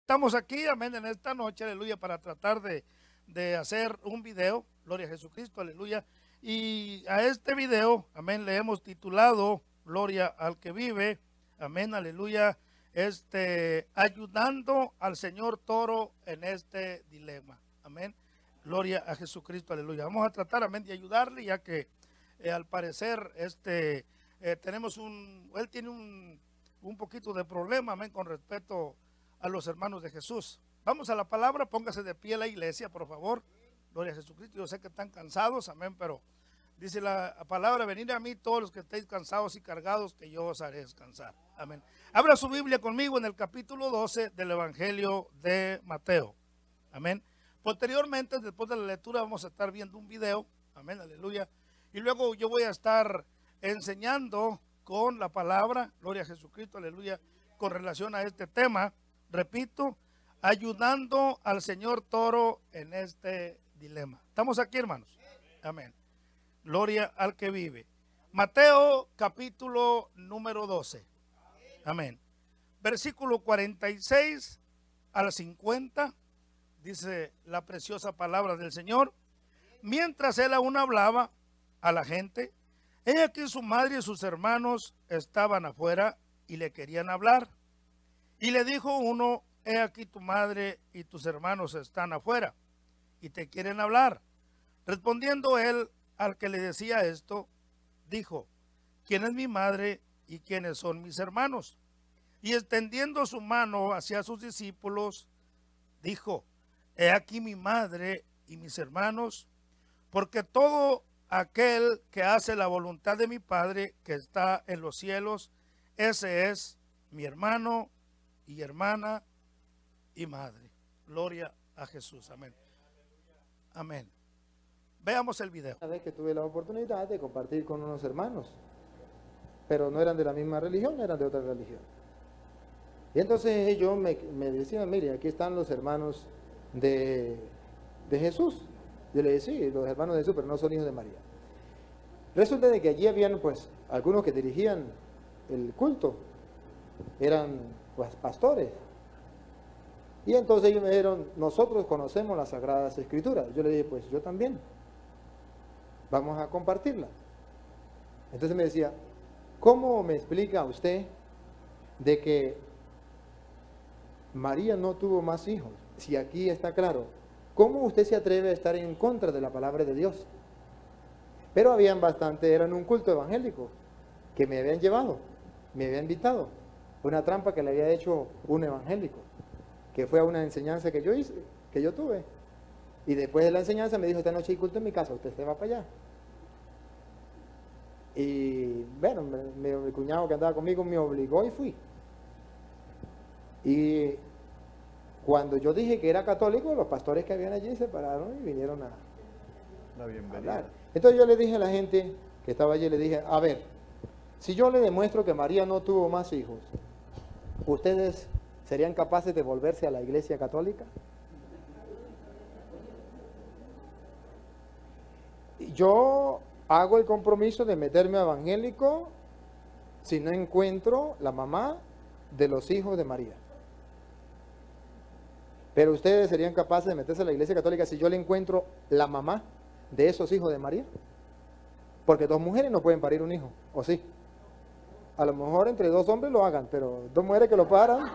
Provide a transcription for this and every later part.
Estamos aquí, amén, en esta noche, aleluya, para tratar de hacer un video, gloria a Jesucristo, aleluya. Y a este video, amén, le hemos titulado, gloria al que vive, amén, aleluya, ayudando al señor Toro en este dilema, amén. Gloria a Jesucristo, aleluya. Vamos a tratar, amén, de ayudarle, ya que al parecer, tenemos él tiene un poquito de problema, amén, con respecto a los hermanos de Jesús. Vamos a la palabra, póngase de pie la iglesia, por favor. Gloria a Jesucristo. Yo sé que están cansados, amén, pero dice la palabra, venid a mí todos los que estéis cansados y cargados, que yo os haré descansar. Amén. Abra su Biblia conmigo en el capítulo 12 del Evangelio de Mateo. Amén. Posteriormente, después de la lectura, vamos a estar viendo un video. Amén, aleluya. Y luego yo voy a estar enseñando con la palabra, gloria a Jesucristo, aleluya, con relación a este tema. Repito, ayudando al señor Toro en este dilema. ¿Estamos aquí, hermanos? Amén. Gloria al que vive. Mateo capítulo número 12. Amén. Versículo 46 al 50. Dice la preciosa palabra del Señor. Mientras él aún hablaba a la gente, he aquí su madre y sus hermanos estaban afuera y le querían hablar. Y le dijo uno, he aquí tu madre y tus hermanos están afuera y te quieren hablar. Respondiendo él al que le decía esto, dijo, ¿quién es mi madre y quiénes son mis hermanos? Y extendiendo su mano hacia sus discípulos, dijo, he aquí mi madre y mis hermanos, porque todo aquel que hace la voluntad de mi Padre que está en los cielos, ese es mi hermano y hermana y madre. Gloria a Jesús. Amén. Amén. Veamos el video. Una vez que tuve la oportunidad de compartir con unos hermanos, pero no eran de la misma religión, eran de otra religión. Y entonces ellos me decían, mire, aquí están los hermanos de Jesús. Yo le decía, sí, los hermanos de Jesús, pero no son hijos de María. Resulta de que allí habían, pues, algunos que dirigían el culto, eran, pues, pastores. Y entonces ellos me dijeron, nosotros conocemos las Sagradas Escrituras. Yo le dije, pues, yo también. Vamos a compartirla. Entonces me decía, ¿cómo me explica usted de que María no tuvo más hijos? Si aquí está claro, ¿cómo usted se atreve a estar en contra de la palabra de Dios? Pero habían bastante, eran un culto evangélico que me habían llevado, me habían invitado. Una trampa que le había hecho un evangélico, que fue a una enseñanza que yo hice, que yo tuve. Y después de la enseñanza me dijo, esta noche hay culto en mi casa, usted se va para allá. Y bueno, mi cuñado que andaba conmigo me obligó y fui. Y cuando yo dije que era católico, los pastores que habían allí se pararon y vinieron a hablar. Entonces yo le dije a la gente que estaba allí, le dije, a ver, si yo le demuestro que María no tuvo más hijos, ¿ustedes serían capaces de volverse a la iglesia católica? Yo hago el compromiso de meterme a evangélico si no encuentro la mamá de los hijos de María. Pero ustedes serían capaces de meterse a la iglesia católica si yo le encuentro la mamá de esos hijos de María. Porque dos mujeres no pueden parir un hijo, ¿o sí? A lo mejor entre dos hombres lo hagan, pero dos mujeres que lo paran,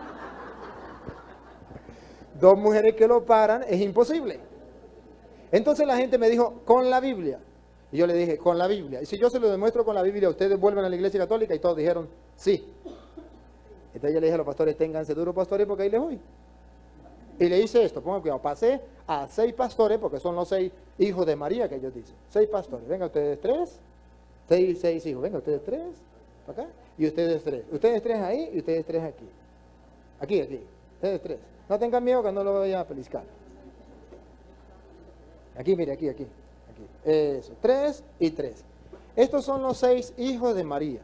dos mujeres que lo paran, es imposible. Entonces la gente me dijo, con la Biblia. Y yo le dije, con la Biblia. Y si yo se lo demuestro con la Biblia, ¿ustedes vuelven a la iglesia católica? Y todos dijeron, sí. Entonces yo le dije a los pastores, ténganse duro, pastores, porque ahí les voy. Y le hice esto, pongan cuidado, pasé a 6 pastores, porque son los 6 hijos de María que ellos dicen. 6 pastores, venga ustedes 3, 6 hijos, venga ustedes 3, para acá, y ustedes 3. Ustedes 3 ahí y ustedes 3 aquí. Aquí, ustedes 3. No tengan miedo que no lo vayan a peliscar. Aquí, mire, aquí. Eso, 3 y 3. Estos son los 6 hijos de María.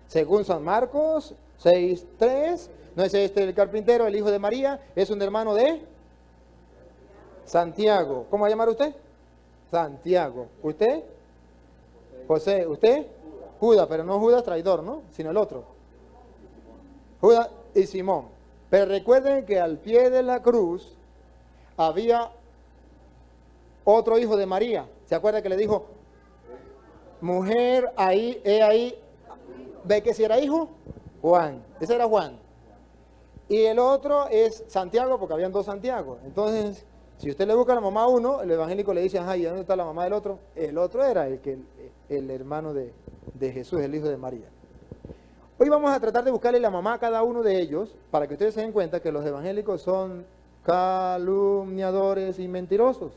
Según San Marcos, 6, 3. No es este el carpintero, el hijo de María, es un hermano de Santiago. ¿Cómo va a llamar usted? Santiago. ¿Usted? José. ¿Usted? Judas, pero no Judas traidor, ¿no? Sino el otro. Judas y Simón. Pero recuerden que al pie de la cruz había otro hijo de María. ¿Se acuerda que le dijo, mujer, ahí, ahí, ve que si era hijo? Juan, ese era Juan. Y el otro es Santiago, porque habían dos Santiago. Entonces, si usted le busca a la mamá a uno, el evangélico le dice, ajá, ¿y dónde está la mamá del otro? El otro era el hermano de Jesús, el hijo de María. Hoy vamos a tratar de buscarle la mamá a cada uno de ellos, para que ustedes se den cuenta que los evangélicos son calumniadores y mentirosos.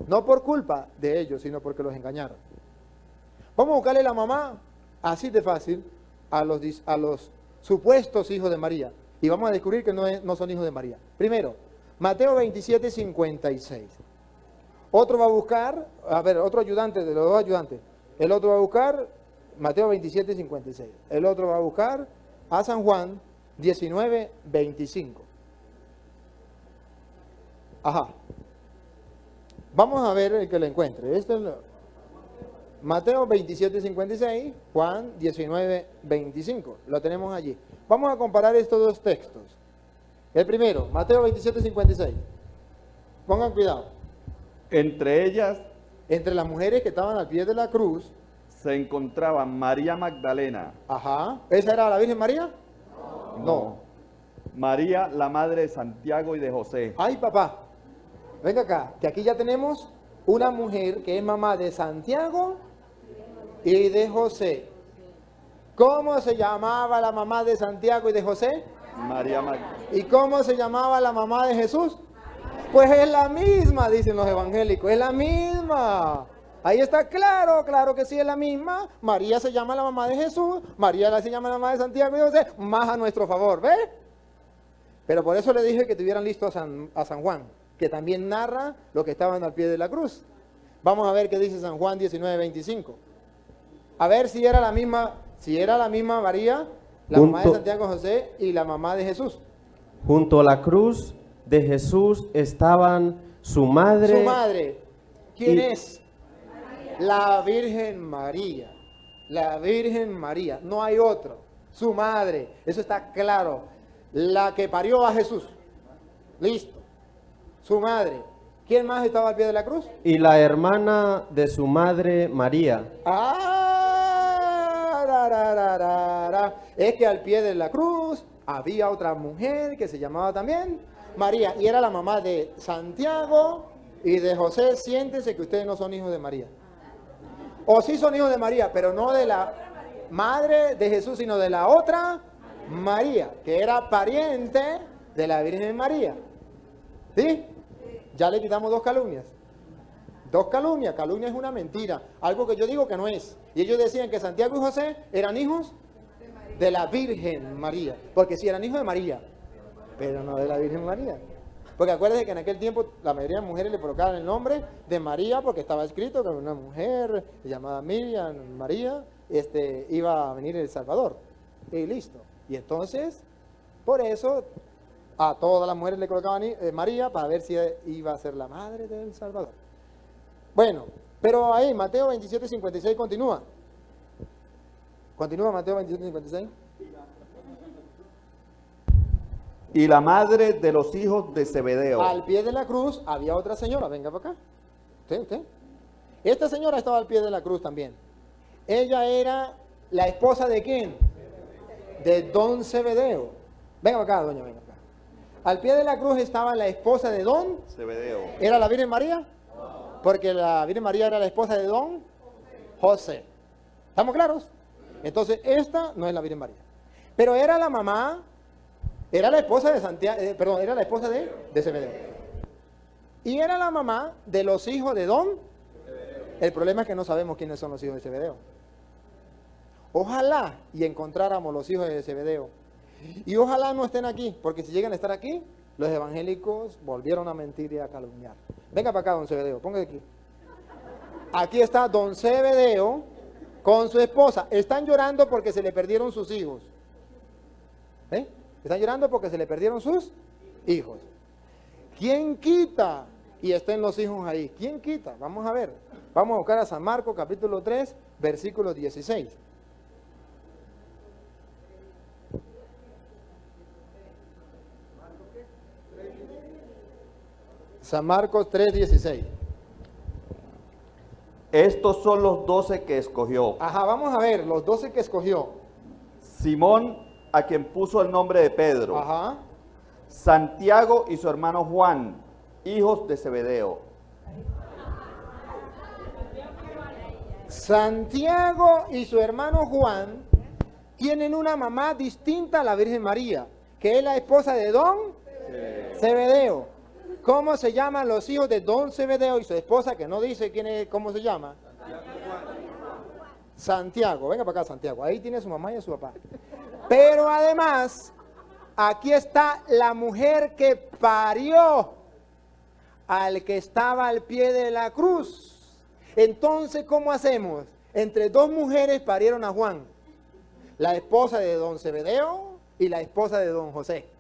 No por culpa de ellos, sino porque los engañaron. Vamos a buscarle la mamá, así de fácil, a los supuestos hijos de María. Y vamos a descubrir que no son hijos de María. Primero, Mateo 27, 56. Otro va a buscar, otro ayudante de los dos ayudantes. El otro va a buscar Mateo 27, 56. El otro va a buscar a San Juan 19, 25. Ajá. Vamos a ver el que lo encuentre. Mateo 27, 56, Juan 19, 25. Lo tenemos allí. Vamos a comparar estos dos textos. El primero, Mateo 27, 56. Pongan cuidado. Entre ellas Entre las mujeres que estaban al pie de la cruz. se encontraban María Magdalena. Ajá. ¿Esa era la Virgen María? No. María, la madre de Santiago y de José. Ay, papá. Venga acá, que aquí ya tenemos una mujer que es mamá de Santiago y de José. ¿Cómo se llamaba la mamá de Santiago y de José? María Magdalena. ¿Y cómo se llamaba la mamá de Jesús? Pues es la misma, dicen los evangélicos, es la misma. Ahí está claro, claro que sí es la misma. María se llama la mamá de Jesús, María se llama la mamá de Santiago y José, más a nuestro favor, ¿ves? Pero por eso le dije que tuvieran listo a San Juan, que también narra lo que estaban al pie de la cruz. Vamos a ver qué dice San Juan 19, 25. A ver si era la misma María, la mamá de Santiago José y la mamá de Jesús. Junto a la cruz de Jesús estaban su madre. Su madre. ¿Quién es? La Virgen María. La Virgen María. No hay otro. Su madre. Eso está claro. La que parió a Jesús. Listo. Su madre. ¿Quién más estaba al pie de la cruz? Y la hermana de su madre María. Es que al pie de la cruz había otra mujer que se llamaba también María. Y era la mamá de Santiago y de José. Siéntense que ustedes no son hijos de María. O sí son hijos de María, pero no de la madre de Jesús, sino de la otra María, que era pariente de la Virgen María. ¿Sí? Ya le quitamos dos calumnias. Dos calumnias. Calumnia es una mentira. Algo que yo digo que no es. Y ellos decían que Santiago y José eran hijos de la Virgen María. Porque sí eran hijos de María, pero no de la Virgen María. Porque acuérdense que en aquel tiempo la mayoría de mujeres le colocaban el nombre de María porque estaba escrito que una mujer llamada Miriam, María, iba a venir el Salvador. Y listo. Y entonces, por eso, a todas las mujeres le colocaban María para ver si iba a ser la madre del Salvador. Bueno, pero ahí Mateo 27, 56 continúa. Continúa Mateo 27, 56. Y la madre de los hijos de Zebedeo. Al pie de la cruz había otra señora. Venga para acá. Usted. Esta señora estaba al pie de la cruz también. Ella era la esposa de ¿quién? De don Zebedeo. Venga para acá, doña, venga acá. Al pie de la cruz estaba la esposa de don Zebedeo. ¿Era la Virgen María? Porque la Virgen María era la esposa de don José. ¿Estamos claros? Entonces, esta no es la Virgen María. Pero era la mamá, era la esposa de Santiago, era la esposa de Zebedeo. Y era la mamá de los hijos de don. El problema es que no sabemos quiénes son los hijos de Zebedeo. Ojalá y encontráramos los hijos de Zebedeo. Y ojalá no estén aquí, porque si llegan a estar aquí, los evangélicos volvieron a mentir y a calumniar. Venga para acá, don Zebedeo, póngase aquí. Aquí está don Zebedeo con su esposa. Están llorando porque se le perdieron sus hijos. ¿Eh? Están llorando porque se le perdieron sus hijos. ¿Quién quita? Y estén los hijos ahí. ¿Quién quita? Vamos a ver. Vamos a buscar a San Marcos capítulo 3, versículo 16. San Marcos 3:16. Estos son los 12 que escogió. Ajá, vamos a ver, los 12 que escogió. Simón, a quien puso el nombre de Pedro. Ajá. Santiago y su hermano Juan, hijos de Zebedeo. Santiago y su hermano Juan tienen una mamá distinta a la Virgen María, que es la esposa de Don Zebedeo. ¿Cómo se llaman los hijos de Don Zebedeo y su esposa, que no dice quién es, cómo se llama? Santiago. Venga para acá, Santiago. Ahí tiene a su mamá y a su papá. Pero además, aquí está la mujer que parió al que estaba al pie de la cruz. Entonces, ¿cómo hacemos? Entre dos mujeres parieron a Juan, la esposa de Don Zebedeo y la esposa de Don José.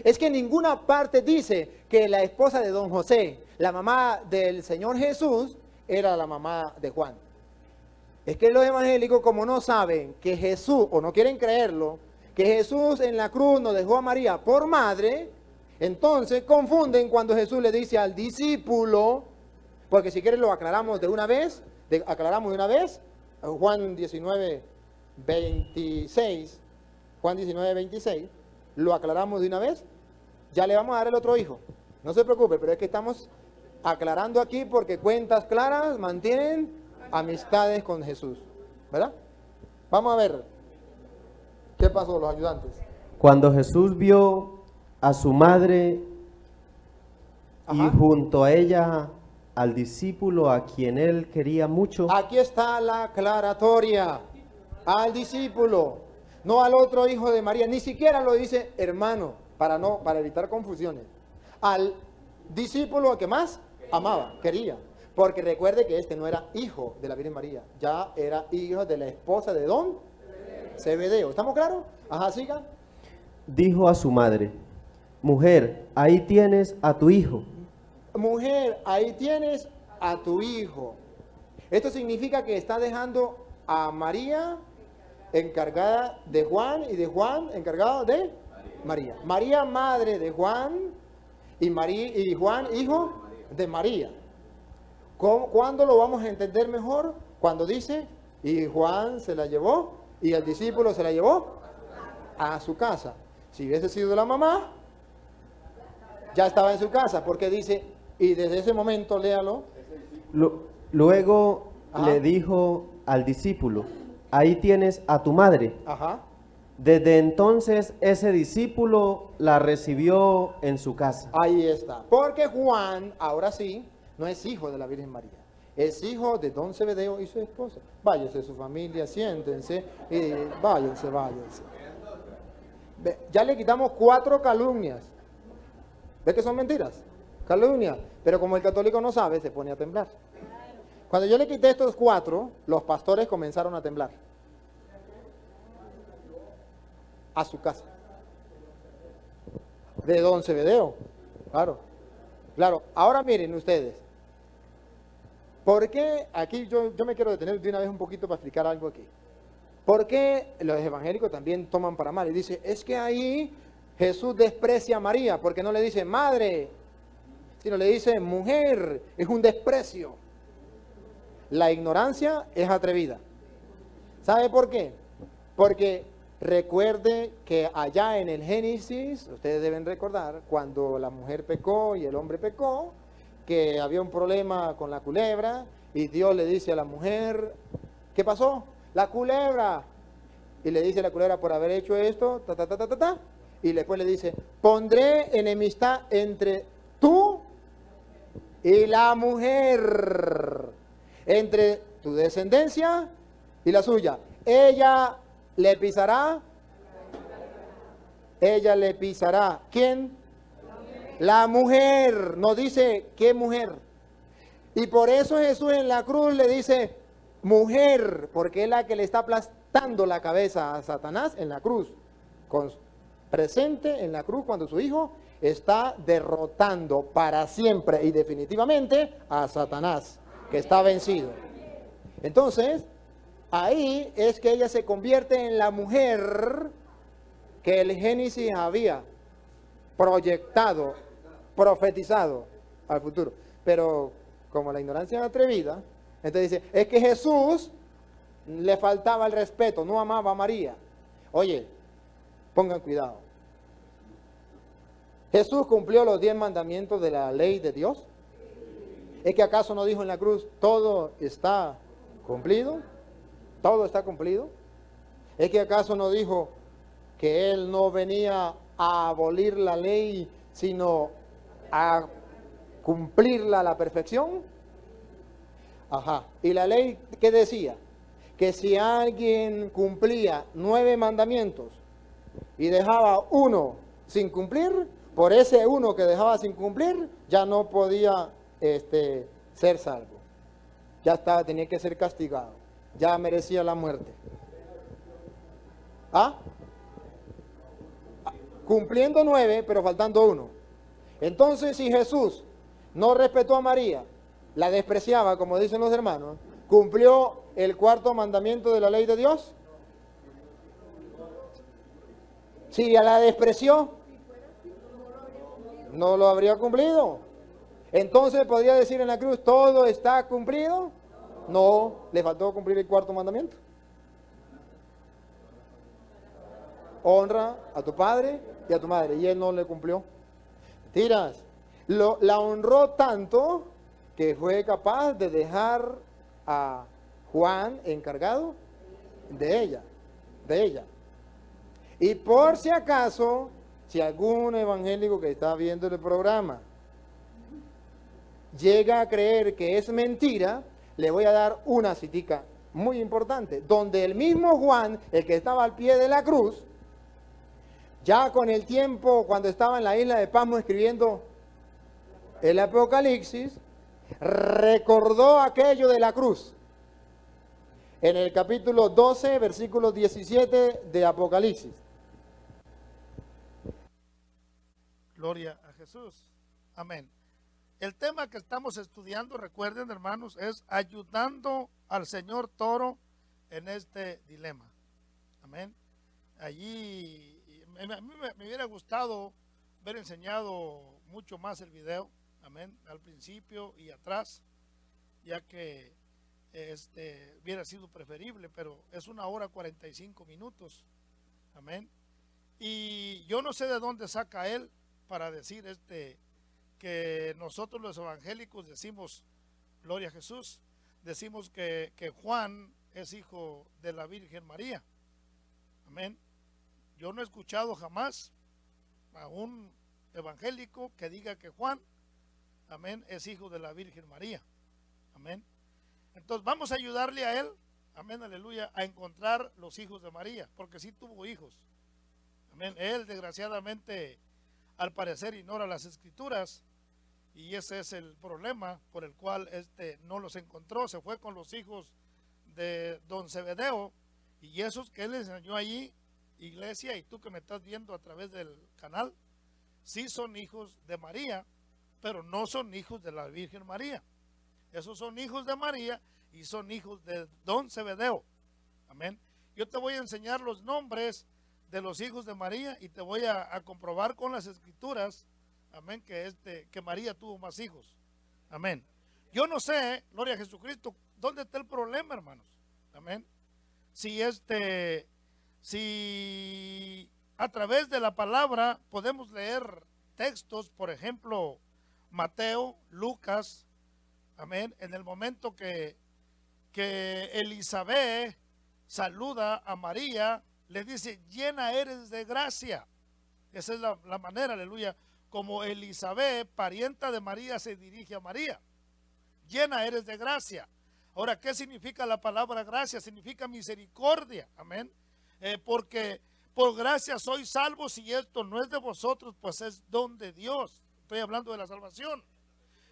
Es que en ninguna parte dice que la esposa de Don José, la mamá del Señor Jesús, era la mamá de Juan. Es que los evangélicos, como no saben que Jesús, o no quieren creerlo, que Jesús en la cruz nos dejó a María por madre, entonces confunden cuando Jesús le dice al discípulo, porque si quieren lo aclaramos de una vez, Juan 19:26, Juan 19:26, lo aclaramos de una vez, ya le vamos a dar el otro hijo, no se preocupe, pero es que estamos aclarando aquí porque cuentas claras mantienen amistades con Jesús, ¿verdad? Vamos a ver, ¿qué pasó los ayudantes? Cuando Jesús vio a su madre y Ajá. junto a ella al discípulo a quien él quería mucho, Aquí está la aclaratoria, al discípulo, no al otro hijo de María, ni siquiera lo dice hermano, para evitar confusiones, al discípulo a que más amaba, quería, porque recuerde que este no era hijo de la Virgen María, ya era hijo de la esposa de Don Zebedeo, ¿estamos claros? Ajá, siga. dijo a su madre: mujer, ahí tienes a tu hijo. Mujer, ahí tienes a tu hijo. Esto significa que está dejando a María encargada de Juan y de Juan encargado de María. María, madre de Juan y Juan, hijo de María. ¿Cuándo lo vamos a entender mejor? Cuando dice, y Juan se la llevó y el discípulo se la llevó a su casa. Si hubiese sido la mamá, ya estaba en su casa, porque dice, y desde ese momento, léalo. Luego Ajá. le dijo al discípulo: ahí tienes a tu madre. Ajá. Desde entonces ese discípulo la recibió en su casa. Ahí está. Porque Juan, ahora sí, no es hijo de la Virgen María. Es hijo de Don Zebedeo y su esposa. Váyase su familia, siéntense y váyanse. Ya le quitamos 4 calumnias. ¿Ve que son mentiras? Calumnia. Pero como el católico no sabe, se pone a temblar. Cuando yo le quité estos 4, los pastores comenzaron a temblar. A su casa. De Don Zebedeo. Claro. Claro. Ahora miren ustedes. ¿Por qué? Aquí yo me quiero detener de una vez un poquito para explicar algo aquí. ¿Por qué los evangélicos también toman para mal? Y dice, es que ahí Jesús desprecia a María, porque no le dice madre, sino le dice mujer. Es un desprecio. La ignorancia es atrevida. ¿Sabe por qué? Porque recuerde que allá en el Génesis, ustedes deben recordar, cuando la mujer pecó y el hombre pecó, que había un problema con la culebra, y Dios le dice a la mujer, ¿qué pasó? La culebra. Y le dice a la culebra, por haber hecho esto, y después le dice, pondré enemistad entre tú y la mujer, entre tu descendencia y la suya. Ella le pisará. ¿Quién? La mujer. No dice qué mujer. Y por eso Jesús en la cruz le dice mujer, porque es la que le está aplastando la cabeza a Satanás en la cruz. Presente en la cruz cuando su hijo está derrotando para siempre y definitivamente a Satanás, que está vencido. Entonces, ahí es que ella se convierte en la mujer que el Génesis había proyectado profetizado al futuro. Pero como la ignorancia es atrevida, entonces dice, es que Jesús le faltaba el respeto, no amaba a María. Oye, pongan cuidado. ¿Jesús cumplió los 10 mandamientos de la ley de Dios? ¿Es que acaso no dijo en la cruz, todo está cumplido? ¿Todo está cumplido? ¿Es que acaso no dijo que Él no venía a abolir la ley, sino a cumplirla a la perfección? Ajá. ¿Y la ley qué decía? Que si alguien cumplía 9 mandamientos y dejaba uno sin cumplir, por ese uno que dejaba sin cumplir, ya no podía ser salvo. Ya estaba, tenía que ser castigado. Ya merecía la muerte. ¿Ah? Cumpliendo 9, pero faltando uno. Entonces, si Jesús no respetó a María, la despreciaba, como dicen los hermanos, ¿cumplió el 4º mandamiento de la ley de Dios? Si la despreció, no lo habría cumplido. Entonces, ¿podría decir en la cruz, todo está cumplido? No, le faltó cumplir el 4º mandamiento. Honra a tu padre y a tu madre, y él no le cumplió. Mentiras. La honró tanto que fue capaz de dejar a Juan encargado de ella. Y por si acaso, si algún evangélico que está viendo el programa llega a creer que es mentira, le voy a dar una citica muy importante, donde el mismo Juan, el que estaba al pie de la cruz, ya con el tiempo, cuando estaba en la isla de Patmos escribiendo el Apocalipsis, recordó aquello de la cruz. En el capítulo 12, versículo 17 de Apocalipsis. Gloria a Jesús. Amén. El tema que estamos estudiando, recuerden hermanos, es ayudando al señor Toro en este dilema. Amén. Allí a mí me hubiera gustado haber enseñado mucho más el video, amén, al principio y atrás, ya que hubiera sido preferible, pero es 1 hora 45 minutos, amén. Y yo no sé de dónde saca él para decir que nosotros los evangélicos decimos, gloria a Jesús, decimos que Juan es hijo de la Virgen María, amén. Yo no he escuchado jamás a un evangélico que diga que Juan, amén, es hijo de la Virgen María, amén. Entonces vamos a ayudarle a él, amén, aleluya, a encontrar los hijos de María, porque sí tuvo hijos, amén. Él desgraciadamente, al parecer, ignora las escrituras, y ese es el problema por el cual no los encontró. Se fue con los hijos de don Zebedeo, y esos que él enseñó allí, iglesia, y tú que me estás viendo a través del canal, sí son hijos de María, pero no son hijos de la Virgen María. Esos son hijos de María y son hijos de don Zebedeo. Amén. Yo te voy a enseñar los nombres de los hijos de María y te voy a comprobar con las escrituras, amén, que María tuvo más hijos. Amén. Yo no sé, gloria a Jesucristo, dónde está el problema, hermanos. Amén. Si a través de la palabra podemos leer textos, por ejemplo, Mateo, Lucas, amén, en el momento que Elizabeth saluda a María, le dice, llena eres de gracia. Esa es la manera, aleluya, como Elizabeth, parienta de María, se dirige a María. Llena eres de gracia. Ahora, ¿qué significa la palabra gracia? Significa misericordia, amén. Porque por gracia sois salvos, y esto no es de vosotros, pues es don de Dios. Estoy hablando de la salvación.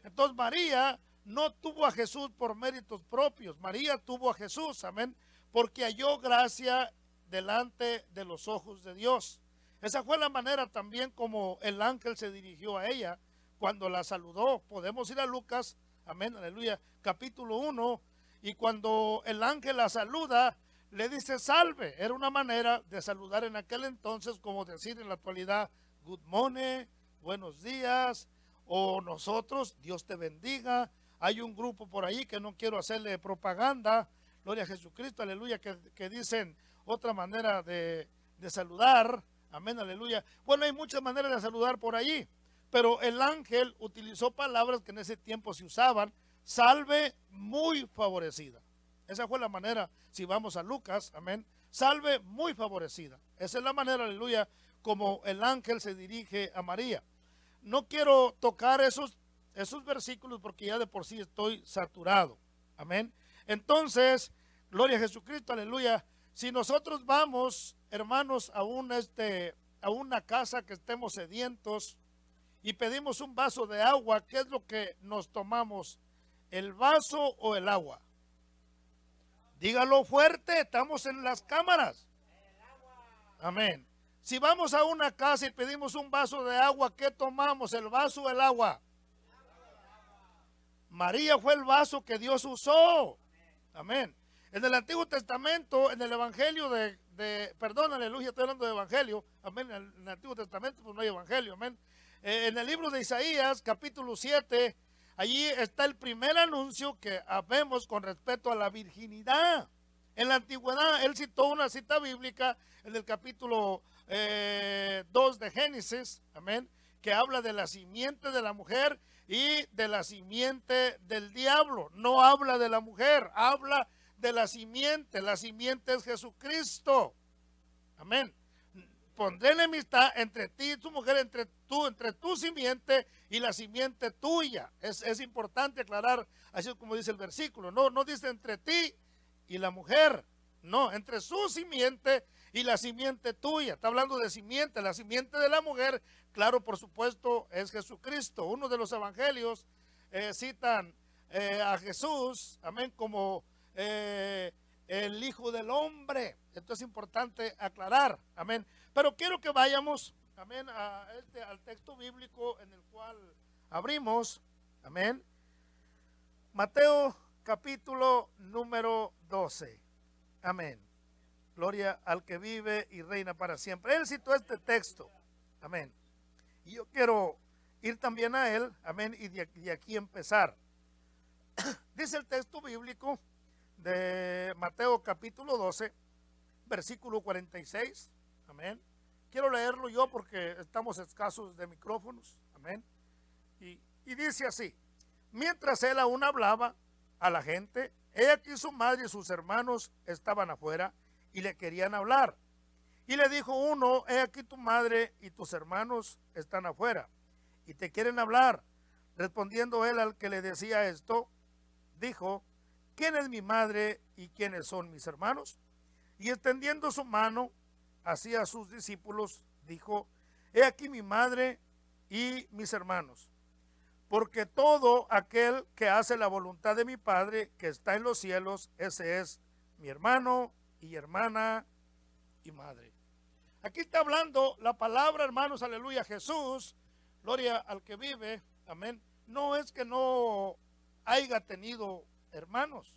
Entonces María no tuvo a Jesús por méritos propios. María tuvo a Jesús, amén, porque halló gracia delante de los ojos de Dios. Esa fue la manera también como el ángel se dirigió a ella cuando la saludó. Podemos ir a Lucas, amén, aleluya, capítulo 1, y cuando el ángel la saluda, le dice salve. Era una manera de saludar en aquel entonces, como decir en la actualidad, good morning, buenos días, o nosotros, Dios te bendiga. Hay un grupo por ahí que no quiero hacerle propaganda, gloria a Jesucristo, aleluya, que dicen otra manera de saludar, amén, aleluya. Bueno, hay muchas maneras de saludar por ahí, pero el ángel utilizó palabras que en ese tiempo se usaban, salve muy favorecida. Esa fue la manera, si vamos a Lucas, amén, salve muy favorecida. Esa es la manera, aleluya, como el ángel se dirige a María. No quiero tocar esos versículos porque ya de por sí estoy saturado, amén. Entonces, gloria a Jesucristo, aleluya. Si nosotros vamos, hermanos, a una casa que estemos sedientos y pedimos un vaso de agua, ¿qué es lo que nos tomamos? ¿El vaso o el agua? Dígalo fuerte, estamos en las cámaras. Amén. Si vamos a una casa y pedimos un vaso de agua, ¿qué tomamos? ¿El vaso o el agua? María fue el vaso que Dios usó. Amén. En el Antiguo Testamento, en el Evangelio perdón, aleluya, estoy hablando de Evangelio. Amén. En el Antiguo Testamento pues no hay Evangelio. Amén. En el libro de Isaías, capítulo 7, allí está el primer anuncio que vemos con respecto a la virginidad. En la antigüedad, él citó una cita bíblica en el capítulo 2 de Génesis, amén, que habla de la simiente de la mujer y de la simiente del diablo. No habla de la mujer, habla de la simiente es Jesucristo. Amén. Pondré enemistad entre ti y tu mujer, entre tu simiente y la simiente tuya. Es importante aclarar, así como dice el versículo. No dice entre ti y la mujer, no, entre su simiente y la simiente tuya. Está hablando de simiente, la simiente de la mujer, claro, por supuesto, es Jesucristo. Uno de los evangelios citan a Jesús, amén, como el Hijo del Hombre. Esto es importante aclarar, amén. Pero quiero que vayamos, amén, al texto bíblico en el cual abrimos, amén. Mateo capítulo número 12, amén. Gloria al que vive y reina para siempre. Él citó este texto, amén. Y yo quiero ir también a él, amén, y de aquí empezar. Dice el texto bíblico de Mateo capítulo 12, versículo 46, amén. Quiero leerlo yo porque estamos escasos de micrófonos, amén. Y dice así: mientras él aún hablaba a la gente, he aquí su madre y sus hermanos estaban afuera y le querían hablar. Y le dijo uno: he aquí tu madre y tus hermanos están afuera y te quieren hablar. Respondiendo él al que le decía esto, dijo: ¿quién es mi madre y quiénes son mis hermanos? Y extendiendo su mano hacia sus discípulos, dijo: he aquí mi madre y mis hermanos. Porque todo aquel que hace la voluntad de mi Padre que está en los cielos, ese es mi hermano y hermana y madre. Aquí está hablando la palabra, hermanos, aleluya. Jesús, gloria al que vive, amén. No es que no haya tenido hermanos,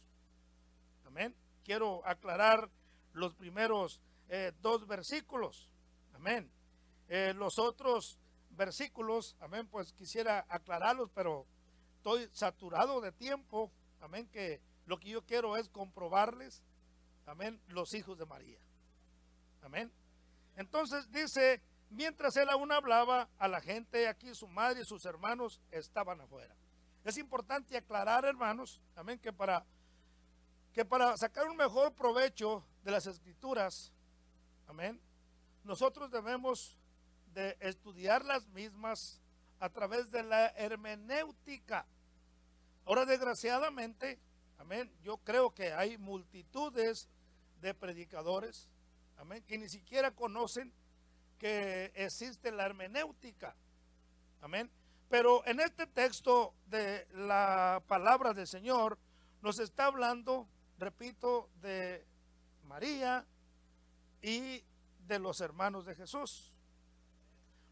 amén. Quiero aclarar los primeros dos versículos, amén. Los otros versículos, amén, pues quisiera aclararlos, pero estoy saturado de tiempo, amén, que lo que yo quiero es comprobarles, amén, los hijos de María, amén. Entonces dice: mientras él aún hablaba a la gente, aquí su madre y sus hermanos estaban afuera. Es importante aclarar, hermanos, amén, que para sacar un mejor provecho de las escrituras, amén, nosotros debemos de estudiar las mismas a través de la hermenéutica. Ahora, desgraciadamente, amén, yo creo que hay multitudes de predicadores, amén, que ni siquiera conocen que existe la hermenéutica, amén. Pero en este texto de la palabra del Señor nos está hablando, repito, de María y de los hermanos de Jesús.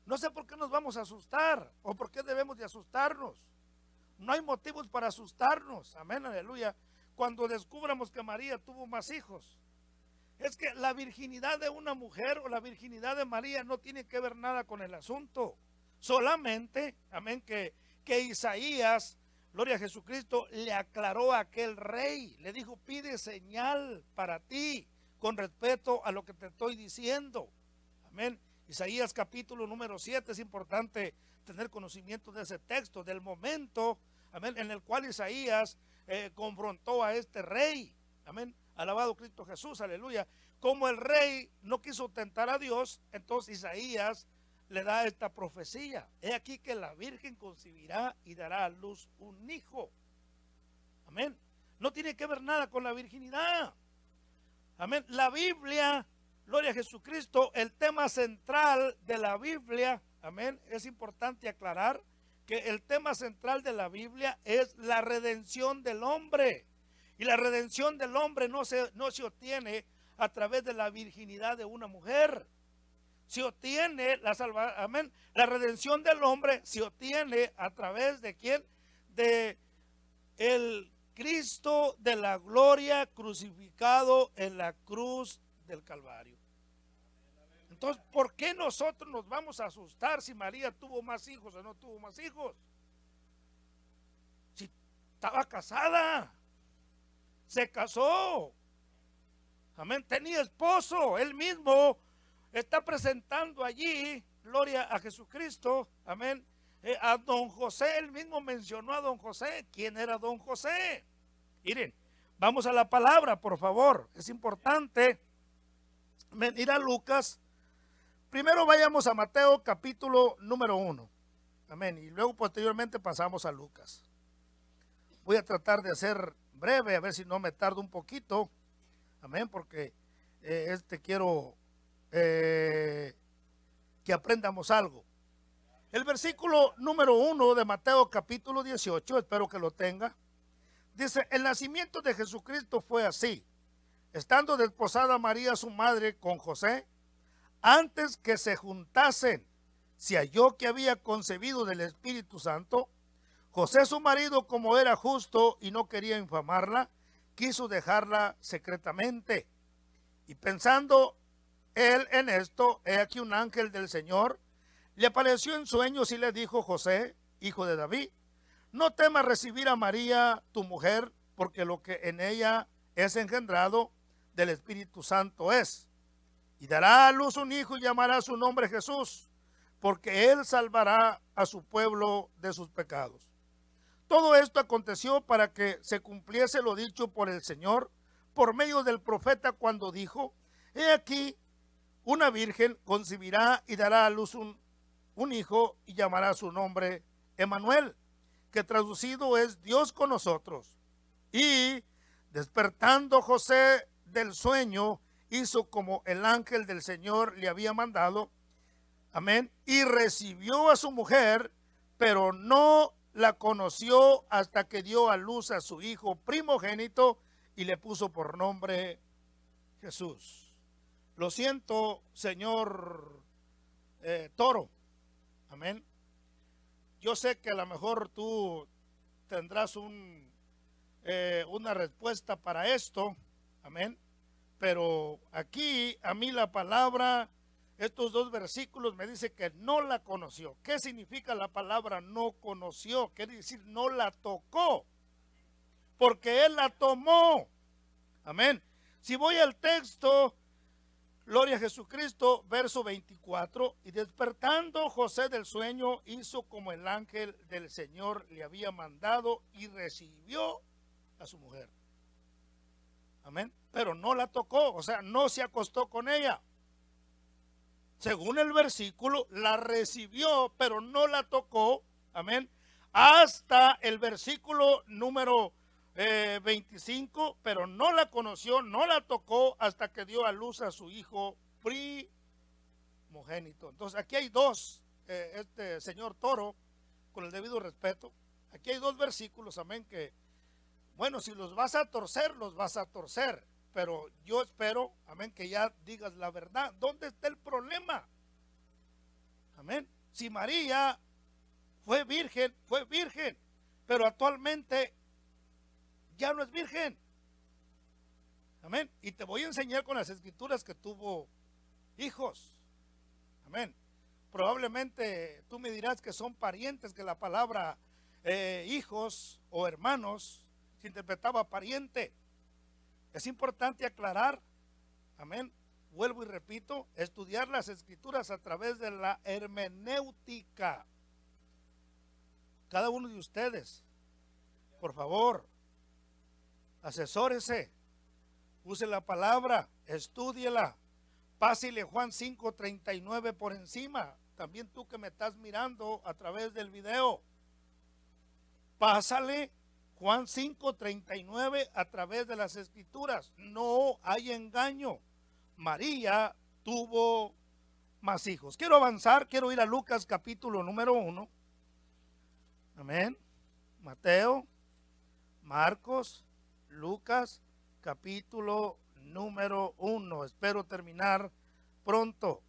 No sé por qué nos vamos a asustar o por qué debemos de asustarnos. No hay motivos para asustarnos, amén, aleluya, cuando descubramos que María tuvo más hijos. Es que la virginidad de una mujer o la virginidad de María no tiene que ver nada con el asunto. Solamente, amén, que que Isaías, gloria a Jesucristo, le aclaró a aquel rey. Le dijo, pide señal para ti con respeto a lo que te estoy diciendo. Amén. Isaías capítulo número 7, es importante tener conocimiento de ese texto, del momento, amén, en el cual Isaías confrontó a este rey. Amén. Alabado Cristo Jesús, aleluya. Como el rey no quiso tentar a Dios, entonces Isaías le da esta profecía. He aquí que la Virgen concebirá y dará a luz un hijo. Amén. No tiene que ver nada con la virginidad. Amén. La Biblia, gloria a Jesucristo, el tema central de la Biblia, amén, es importante aclarar que el tema central de la Biblia es la redención del hombre. Y la redención del hombre no se obtiene a través de la virginidad de una mujer. Se obtiene amén, la redención del hombre se obtiene a través de ¿quién? De el Cristo de la gloria crucificado en la cruz del Calvario. Entonces, ¿por qué nosotros nos vamos a asustar si María tuvo más hijos o no tuvo más hijos? Si estaba casada, se casó, amén, tenía esposo, él mismo está presentando allí, gloria a Jesucristo, amén, a don José. Él mismo mencionó a don José. ¿Quién era don José? Miren, vamos a la palabra, por favor, es importante ir a Lucas. Primero vayamos a Mateo capítulo número 1, amén, y luego posteriormente pasamos a Lucas. Voy a tratar de hacer breve, a ver si no me tardo un poquito, amén, porque quiero que aprendamos algo. El versículo número 1 de Mateo capítulo 18, espero que lo tenga, dice: el nacimiento de Jesucristo fue así. Estando desposada María su madre con José, antes que se juntasen, se halló que había concebido del Espíritu Santo. José su marido, como era justo y no quería infamarla, quiso dejarla secretamente. Y pensando él en esto, he aquí un ángel del Señor le apareció en sueños y le dijo: José, hijo de David, no temas recibir a María tu mujer, porque lo que en ella es engendrado del Espíritu Santo es. Y dará a luz un hijo y llamará su nombre Jesús, porque él salvará a su pueblo de sus pecados. Todo esto aconteció para que se cumpliese lo dicho por el Señor por medio del profeta, cuando dijo: he aquí, una virgen concebirá y dará a luz un hijo y llamará su nombre Emmanuel, que traducido es Dios con nosotros. Y despertando José del sueño, hizo como el ángel del Señor le había mandado, amén, y recibió a su mujer, pero no la conoció hasta que dio a luz a su hijo primogénito y le puso por nombre Jesús. Lo siento, señor Toro, amén. Yo sé que a lo mejor tú tendrás una respuesta para esto, amén, pero aquí a mí la palabra, estos dos versículos me dice que no la conoció. ¿Qué significa la palabra no conoció? Quiere decir no la tocó, porque él la tomó, amén. Si voy al texto, gloria a Jesucristo, verso 24, y despertando José del sueño, hizo como el ángel del Señor le había mandado y recibió a su mujer. Amén. Pero no la tocó, o sea, no se acostó con ella. Según el versículo, la recibió, pero no la tocó. Amén. Hasta el versículo número 25, pero no la conoció, no la tocó hasta que dio a luz a su hijo primogénito. Entonces aquí hay dos, señor Toro, con el debido respeto, aquí hay dos versículos, amén, que, bueno, si los vas a torcer, los vas a torcer, pero yo espero, amén, que ya digas la verdad. ¿Dónde está el problema? Amén. Si María fue virgen, pero actualmente ya no es virgen. Amén. Y te voy a enseñar con las escrituras que tuvo hijos. Amén. Probablemente tú me dirás que son parientes, que la palabra hijos o hermanos, se interpretaba pariente. Es importante aclarar, amén, vuelvo y repito, estudiar las escrituras a través de la hermenéutica. Cada uno de ustedes, por favor, asesórese, use la palabra, estúdiela, pásele Juan 5:39 por encima. También tú que me estás mirando a través del video, pásale Juan 5:39 a través de las escrituras. No hay engaño. María tuvo más hijos. Quiero avanzar, quiero ir a Lucas capítulo número 1. Amén. Mateo, Marcos, Lucas capítulo número 1. Espero terminar pronto.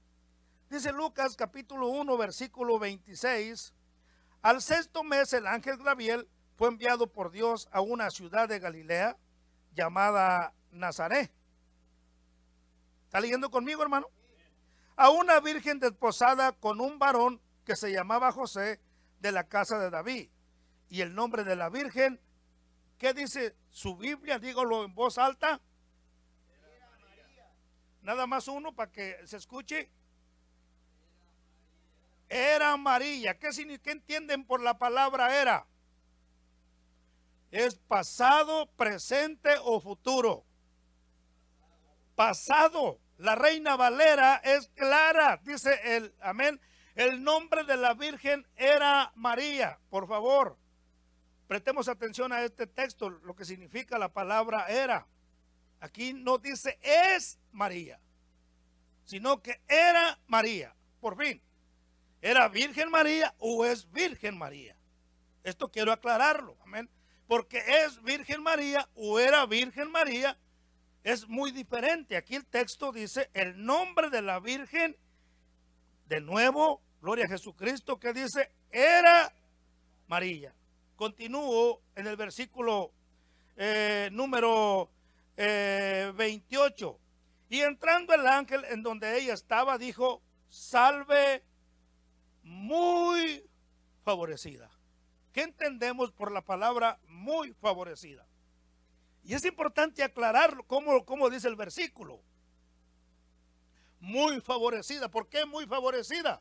Dice Lucas capítulo 1 versículo 26. Al sexto mes el ángel Gabriel fue enviado por Dios a una ciudad de Galilea llamada Nazaret. ¿Está leyendo conmigo, hermano? A una virgen desposada con un varón que se llamaba José, de la casa de David. Y el nombre de la virgen, ¿qué dice su Biblia? Dígalo en voz alta. Nada más uno para que se escuche. Era María. ¿Qué entienden por la palabra era? Es pasado, presente o futuro. Pasado. La Reina Valera es clara. Dice el amén. El nombre de la Virgen era María. Por favor, prestemos atención a este texto, lo que significa la palabra era. Aquí no dice es María, sino que era María. Por fin, ¿era Virgen María o es Virgen María? Esto quiero aclararlo, amén. Porque es Virgen María o era Virgen María es muy diferente. Aquí el texto dice el nombre de la Virgen, de nuevo, gloria a Jesucristo, que dice era María. Continúo en el versículo número 28. Y entrando el ángel en donde ella estaba, dijo, salve muy favorecida. ¿Qué entendemos por la palabra muy favorecida? Y es importante aclararlo, como dice el versículo. Muy favorecida. ¿Por qué muy favorecida?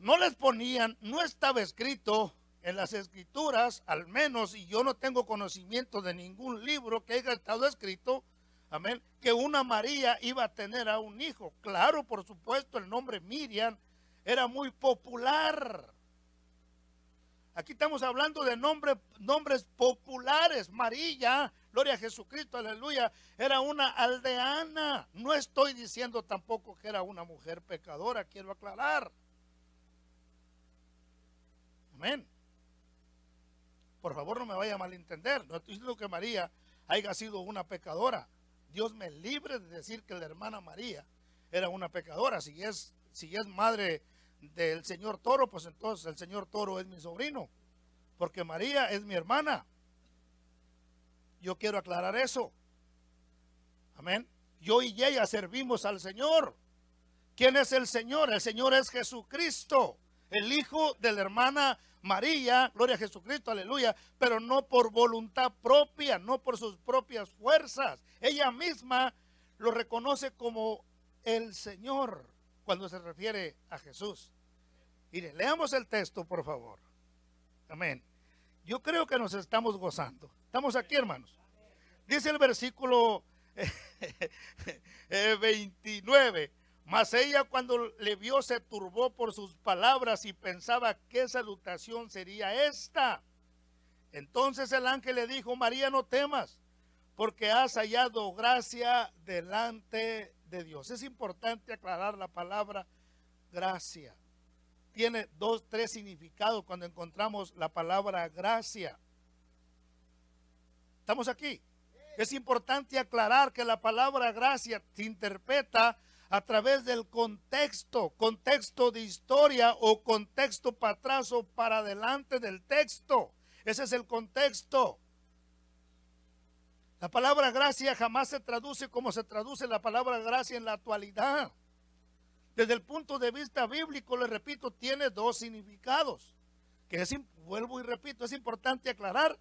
No les ponían, no estaba escrito en las escrituras, al menos, y yo no tengo conocimiento de ningún libro que haya estado escrito, amén, que una María iba a tener a un hijo. Claro, por supuesto, el nombre Miriam era muy popular. Aquí estamos hablando de nombres populares. María, gloria a Jesucristo, aleluya, era una aldeana. No estoy diciendo tampoco que era una mujer pecadora, quiero aclarar. Amén. Por favor, no me vaya a malentender. No estoy diciendo que María haya sido una pecadora. Dios me libre de decir que la hermana María era una pecadora. Si es madre del señor Toro, pues entonces el señor Toro es mi sobrino, porque María es mi hermana. Yo quiero aclarar eso. Amén. Yo y ella servimos al Señor. ¿Quién es el Señor? El Señor es Jesucristo, el hijo de la hermana María, gloria a Jesucristo, aleluya, pero no por voluntad propia, no por sus propias fuerzas. Ella misma lo reconoce como el Señor cuando se refiere a Jesús. Mire, leamos el texto, por favor. Amén. Yo creo que nos estamos gozando. ¿Estamos aquí, hermanos? Dice el versículo 29. Mas ella cuando le vio se turbó por sus palabras y pensaba qué salutación sería esta. Entonces el ángel le dijo, María, no temas, porque has hallado gracia delante de Dios. Es importante aclarar la palabra gracia. Tiene 2, 3 significados cuando encontramos la palabra gracia. ¿Estamos aquí? Es importante aclarar que la palabra gracia se interpreta a través del contexto de historia o contexto para atrás o para adelante del texto. Ese es el contexto. La palabra gracia jamás se traduce como se traduce la palabra gracia en la actualidad. Desde el punto de vista bíblico, les repito, tiene 2 significados que vuelvo y repito, es importante aclarar,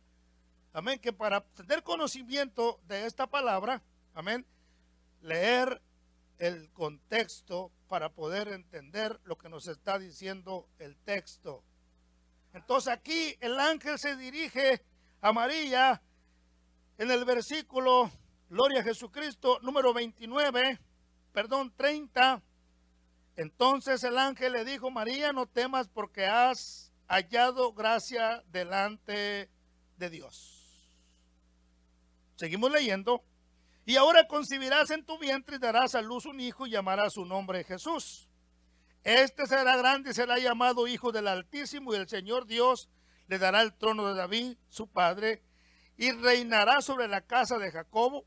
amén, que para tener conocimiento de esta palabra, amén, leer el contexto para poder entender lo que nos está diciendo el texto. Entonces aquí el ángel se dirige a María en el versículo, gloria a Jesucristo, número 30. Entonces el ángel le dijo: María, no temas, porque has hallado gracia delante de Dios. Seguimos leyendo. Y ahora concebirás en tu vientre y darás a luz un hijo y llamarás su nombre Jesús. Este será grande y será llamado Hijo del Altísimo, y el Señor Dios le dará el trono de David, su padre, y reinará sobre la casa de Jacob,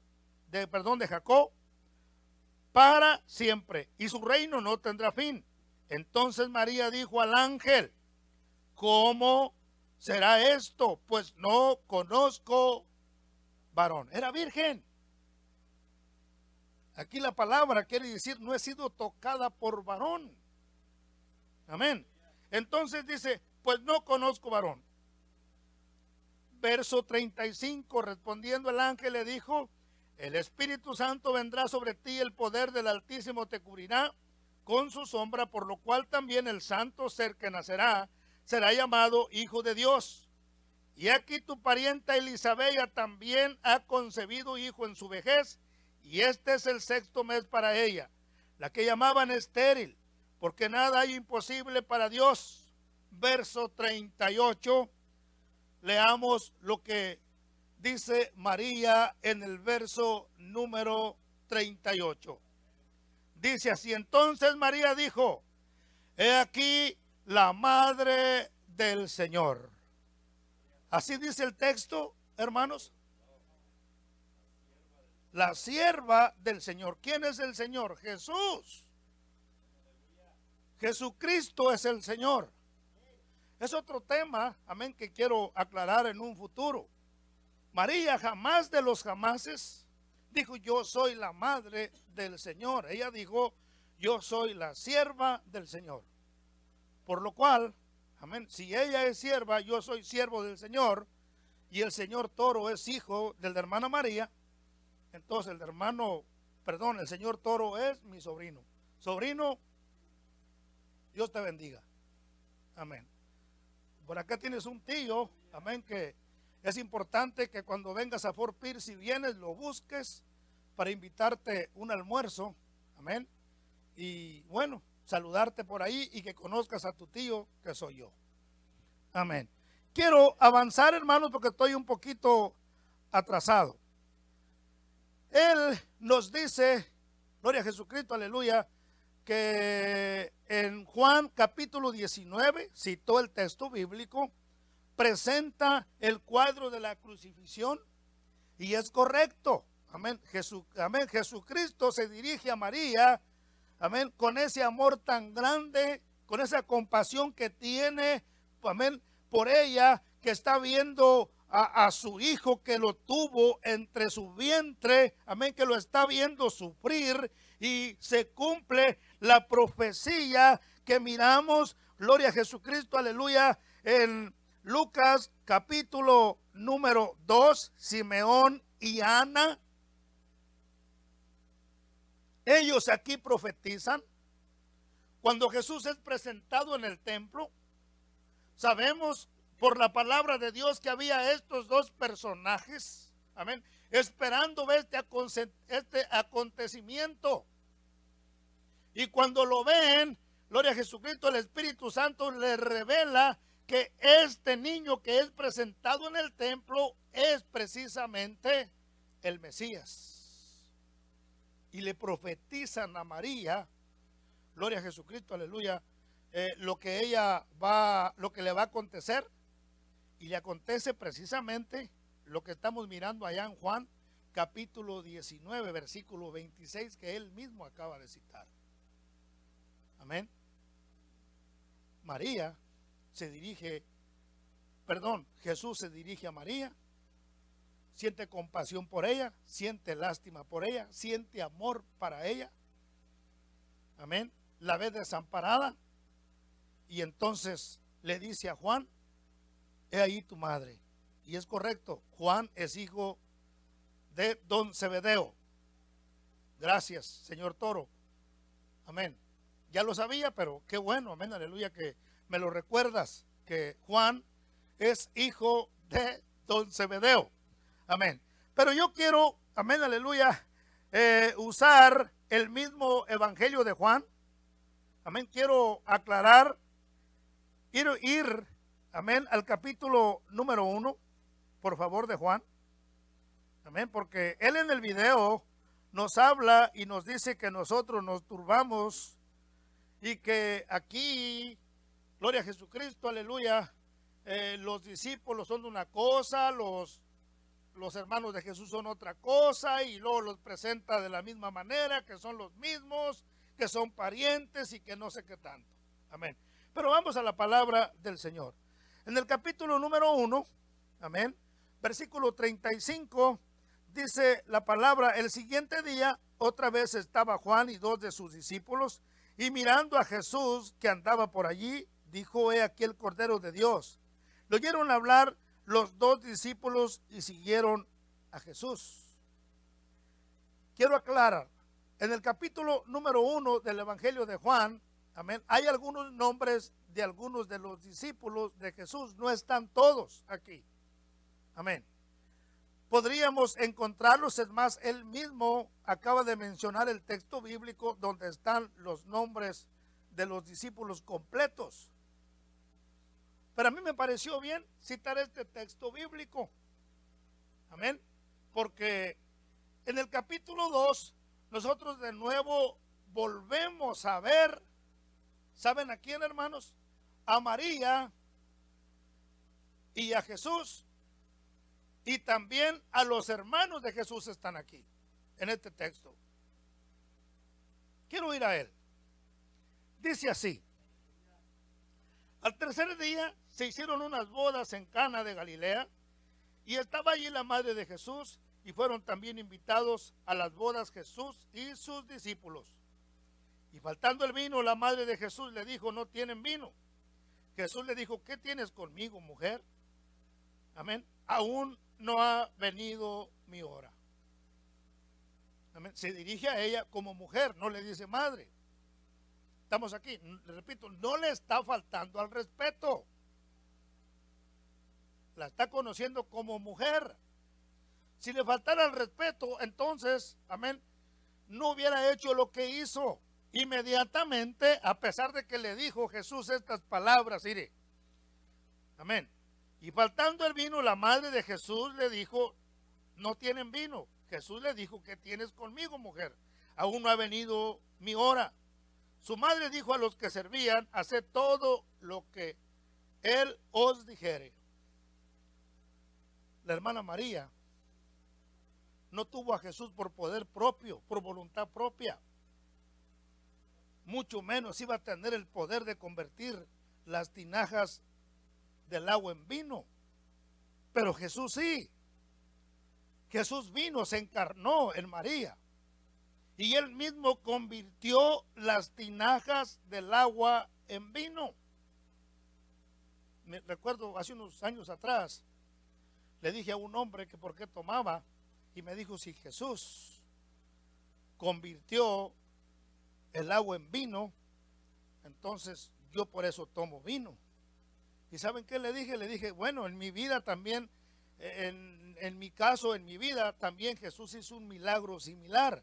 para siempre, y su reino no tendrá fin. Entonces María dijo al ángel: ¿cómo será esto? Pues no conozco varón. Era virgen. Aquí la palabra quiere decir: no he sido tocada por varón. Amén. Entonces dice: pues no conozco varón. Verso 35, respondiendo el ángel le dijo: el Espíritu Santo vendrá sobre ti, el poder del Altísimo te cubrirá con su sombra, por lo cual también el santo ser que nacerá será llamado Hijo de Dios. Y aquí tu parienta Elisabetta también ha concebido hijo en su vejez, y este es el 6º mes para ella, la que llamaban estéril, porque nada hay imposible para Dios. Verso 38, leamos lo que dice María en el verso número 38. Dice así: entonces María dijo: he aquí la madre del Señor. Así dice el texto, hermanos. La sierva del Señor. ¿Quién es el Señor? Jesús. Jesucristo es el Señor. Es otro tema, amén, que quiero aclarar en un futuro. María jamás de los jamases dijo: yo soy la madre del Señor. Ella dijo: yo soy la sierva del Señor. Por lo cual, amén, si ella es sierva, yo soy siervo del Señor, y el señor Toro es hijo de la hermana María, entonces el señor Toro es mi sobrino. Sobrino, Dios te bendiga. Amén. Por acá tienes un tío, amén, que es importante que cuando vengas a Fort Pierce, si vienes, lo busques para invitarte un almuerzo. Amén. Y bueno, saludarte por ahí y que conozcas a tu tío, que soy yo. Amén. Quiero avanzar, hermanos, porque estoy un poquito atrasado. Él nos dice, gloria a Jesucristo, aleluya, que en Juan capítulo 19, citó el texto bíblico, presenta el cuadro de la crucifixión, y es correcto. Amén. Amén. Jesucristo se dirige a María, amén, con ese amor tan grande, con esa compasión que tiene, amén, por ella, que está viendo a su hijo que lo tuvo entre su vientre, amén, que lo está viendo sufrir, y se cumple la profecía que miramos, gloria a Jesucristo, aleluya, en Lucas capítulo número 2, Simeón y Ana. Ellos aquí profetizan. Cuando Jesús es presentado en el templo, sabemos por la palabra de Dios que había estos dos personajes, amén, esperando este acontecimiento. Y cuando lo ven, gloria a Jesucristo, el Espíritu Santo les revela que este niño que es presentado en el templo es precisamente el Mesías. Y le profetizan a María, gloria a Jesucristo, aleluya, lo que le va a acontecer. Y le acontece precisamente lo que estamos mirando allá en Juan capítulo 19, versículo 26, que él mismo acaba de citar. Amén. Jesús se dirige a María, siente compasión por ella, siente lástima por ella, siente amor para ella. Amén. La ve desamparada, y entonces le dice a Juan: he ahí tu madre. Y es correcto, Juan es hijo de don Zebedeo. Gracias, señor Toro. Amén. Ya lo sabía, pero qué bueno, amén, aleluya, que me lo recuerdas, que Juan es hijo de don Zebedeo. Amén. Pero yo quiero, amén, aleluya, usar el mismo evangelio de Juan. Amén. Quiero aclarar, quiero ir, amén, al capítulo número 1, por favor, de Juan. Amén, porque él en el video nos habla y nos dice que nosotros nos turbamos y que aquí, gloria a Jesucristo, aleluya, los discípulos son una cosa, los hermanos de Jesús son otra cosa, y luego los presenta de la misma manera, que son los mismos, que son parientes y que no sé qué tanto. Amén. Pero vamos a la palabra del Señor. En el capítulo número 1, amén, versículo 35, dice la palabra: el siguiente día otra vez estaba Juan y 2 de sus discípulos, y mirando a Jesús que andaba por allí, dijo: he aquí el Cordero de Dios. Lo oyeron hablar los 2 discípulos y siguieron a Jesús. Quiero aclarar, en el capítulo número 1 del Evangelio de Juan, amén, hay algunos nombres de algunos de los discípulos de Jesús, no están todos aquí. Amén. Podríamos encontrarlos, es más, él mismo acaba de mencionar el texto bíblico donde están los nombres de los discípulos completos. Pero a mí me pareció bien citar este texto bíblico. Amén. Porque en el capítulo 2, nosotros de nuevo volvemos a ver, ¿saben a quién, hermanos? A María y a Jesús. Y también a los hermanos de Jesús están aquí, en este texto. Quiero ir a él. Dice así: al tercer día se hicieron unas bodas en Cana de Galilea, y estaba allí la madre de Jesús, y fueron también invitados a las bodas Jesús y sus discípulos. Y faltando el vino, la madre de Jesús le dijo: no tienen vino. Jesús le dijo: ¿qué tienes conmigo, mujer? Amén. Aún no ha venido mi hora. Amén. Se dirige a ella como mujer, no le dice madre. Estamos aquí, le repito, no le está faltando al respeto. La está conociendo como mujer. Si le faltara el respeto, entonces, amén, no hubiera hecho lo que hizo. Inmediatamente, a pesar de que le dijo Jesús estas palabras, mire, amén. Y faltando el vino, la madre de Jesús le dijo: no tienen vino. Jesús le dijo: ¿qué tienes conmigo, mujer? Aún no ha venido mi hora. Su madre dijo a los que servían: haced todo lo que él os dijere. La hermana María no tuvo a Jesús por poder propio, por voluntad propia. Mucho menos iba a tener el poder de convertir las tinajas del agua en vino. Pero Jesús sí. Jesús vino, se encarnó en María, y él mismo convirtió las tinajas del agua en vino. Me recuerdo hace unos años atrás, le dije a un hombre que por qué tomaba, y me dijo: si Jesús convirtió el agua en vino, entonces yo por eso tomo vino. ¿Y saben qué le dije? Le dije: bueno, en mi vida también, en mi caso, en mi vida también Jesús hizo un milagro similar.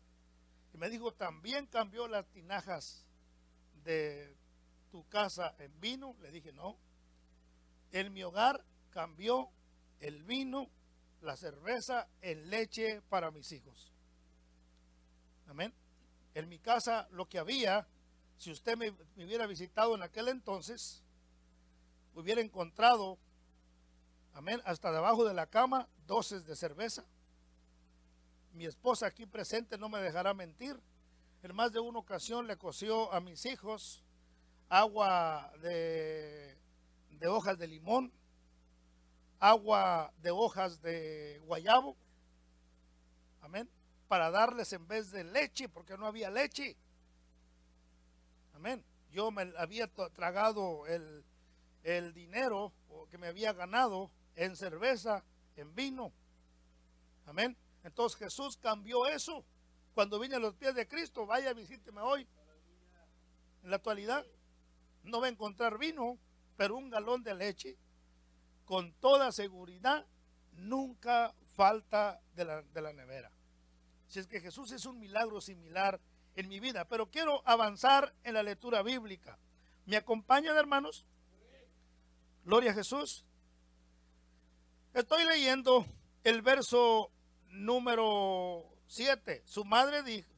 Y me dijo: ¿también cambió las tinajas de tu casa en vino? Le dije: no. En mi hogar cambió el vino, la cerveza, en leche para mis hijos. Amén. En mi casa lo que había, si usted me hubiera visitado en aquel entonces, hubiera encontrado, amén, hasta debajo de la cama, doces de cerveza. Mi esposa aquí presente no me dejará mentir. En más de una ocasión le coció a mis hijos agua de hojas de limón, agua de hojas de guayabo, amén, para darles en vez de leche, porque no había leche. Amén. Yo me había tragado el dinero que me había ganado en cerveza, en vino. Amén. Entonces Jesús cambió eso. Cuando vine a los pies de Cristo, vaya, visíteme hoy. En la actualidad no va a encontrar vino, pero un galón de leche, con toda seguridad, nunca falta de la nevera. Si es que Jesús es un milagro similar en mi vida, pero quiero avanzar en la lectura bíblica. ¿Me acompañan, hermanos? Gloria a Jesús. Estoy leyendo el verso número 7. Su madre dijo,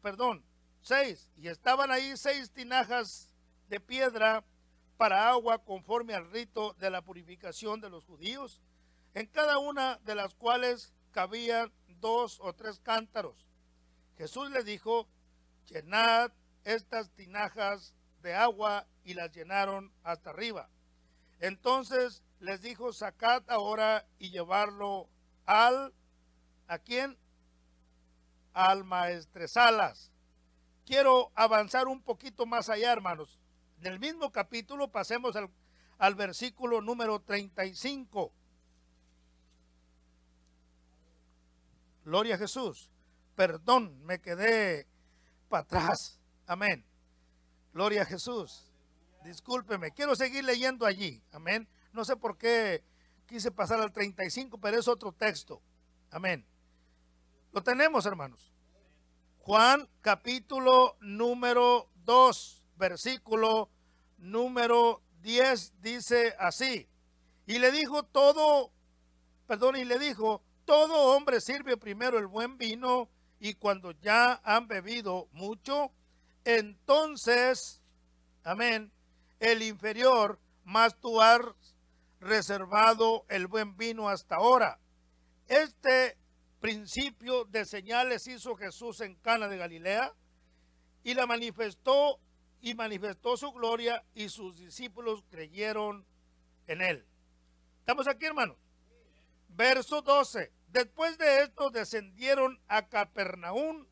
6. Y estaban ahí 6 tinajas de piedra para agua conforme al rito de la purificación de los judíos, en cada una de las cuales cabían 2 o 3 cántaros. Jesús le dijo, llenad estas tinajas de agua, y las llenaron hasta arriba. Entonces les dijo, sacad ahora y llevarlo ¿a quién? Al maestresalas. Quiero avanzar un poquito más allá, hermanos. En el mismo capítulo pasemos al versículo número 35. Gloria a Jesús. Perdón, me quedé para atrás. Amén. Gloria a Jesús. Discúlpeme, quiero seguir leyendo allí. Amén. No sé por qué quise pasar al 35, pero es otro texto. Amén. Lo tenemos, hermanos. Juan capítulo número 2, versículo número 10 dice así. Y le dijo, todo hombre sirve primero el buen vino, y cuando ya han bebido mucho, entonces, amén, el inferior, mas tú has reservado el buen vino hasta ahora. Este principio de señales hizo Jesús en Cana de Galilea, y manifestó su gloria, y sus discípulos creyeron en él. ¿Estamos aquí, hermanos? Verso 12. Después de esto descendieron a Capernaum,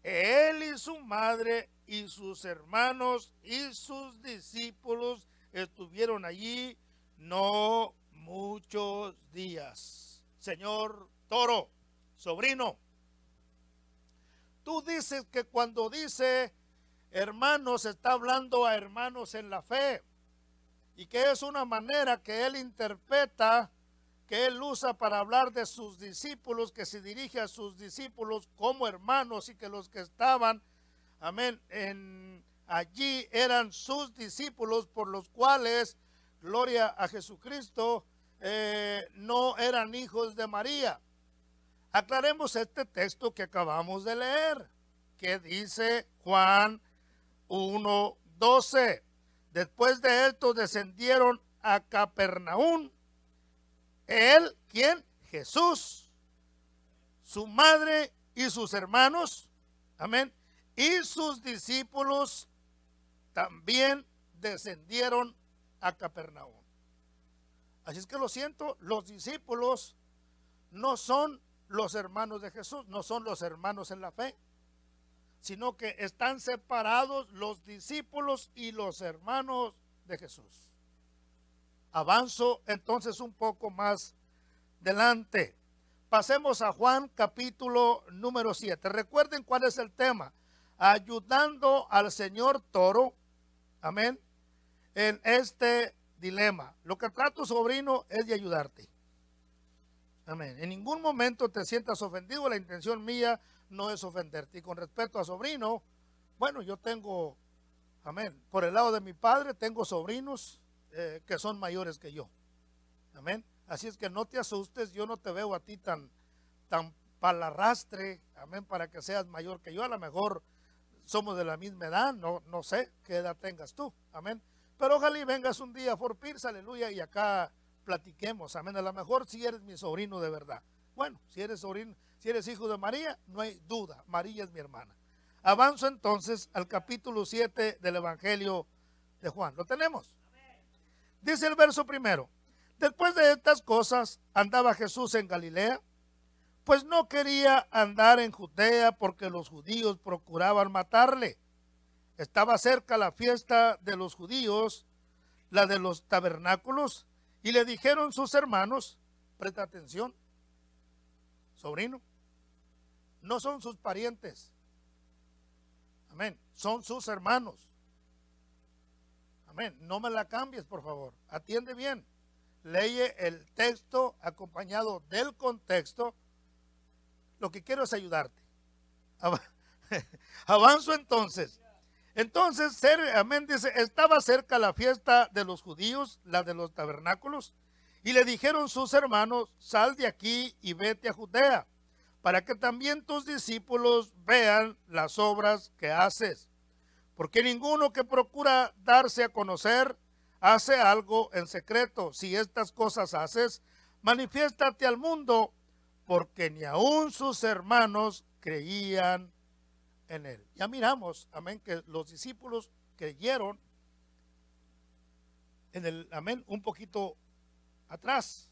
él y su madre y sus hermanos y sus discípulos estuvieron allí no muchos días. Señor Toro, sobrino, tú dices que cuando dice hermanos está hablando a hermanos en la fe, y que es una manera que él interpreta, que él usa para hablar de sus discípulos, que se dirige a sus discípulos como hermanos, y que los que estaban, amén, allí eran sus discípulos, por los cuales, gloria a Jesucristo, no eran hijos de María. Aclaremos este texto que acabamos de leer, que dice Juan 1:12. Después de esto descendieron a Capernaum. Él, ¿quién? Jesús, su madre y sus hermanos, amén, y sus discípulos también descendieron a Capernaum. Así es que lo siento, los discípulos no son los hermanos de Jesús, no son los hermanos en la fe, sino que están separados los discípulos y los hermanos de Jesús. Avanzo entonces un poco más adelante. Pasemos a Juan capítulo número 7. Recuerden cuál es el tema. Ayudando al señor Toro, amén, en este dilema. Lo que trato, sobrino, es de ayudarte. Amén. En ningún momento te sientas ofendido. La intención mía no es ofenderte. Y con respecto a sobrino, bueno, yo tengo, amén, por el lado de mi padre tengo sobrinos que son mayores que yo. Amén. Así es que no te asustes, yo no te veo a ti tan palarrastre, amén, para que seas mayor que yo. A lo mejor somos de la misma edad, no sé qué edad tengas tú, amén. Pero ojalá y vengas un día a Fort Pierce, aleluya, y acá platiquemos, amén. A lo mejor si eres mi sobrino de verdad. Bueno, si eres sobrino, si eres hijo de María, no hay duda, María es mi hermana. Avanzo entonces al capítulo 7 del Evangelio de Juan. ¿Lo tenemos? Dice el verso primero. Después de estas cosas andaba Jesús en Galilea, pues no quería andar en Judea porque los judíos procuraban matarle. Estaba cerca la fiesta de los judíos, la de los tabernáculos, Y le dijeron sus hermanos, presta atención, sobrino, no son sus parientes. Amén. Son sus hermanos. Amén. No me la cambies, por favor. Atiende bien. Lee el texto acompañado del contexto. Lo que quiero es ayudarte. Avanzo entonces. Entonces, amén, dice, estaba cerca la fiesta de los judíos, la de los tabernáculos, y le dijeron sus hermanos, sal de aquí y vete a Judea, para que también tus discípulos vean las obras que haces. Porque ninguno que procura darse a conocer hace algo en secreto. Si estas cosas haces, manifiéstate al mundo, porque ni aun sus hermanos creían en él. Ya miramos, amén, que los discípulos creyeron en el, amén, un poquito atrás.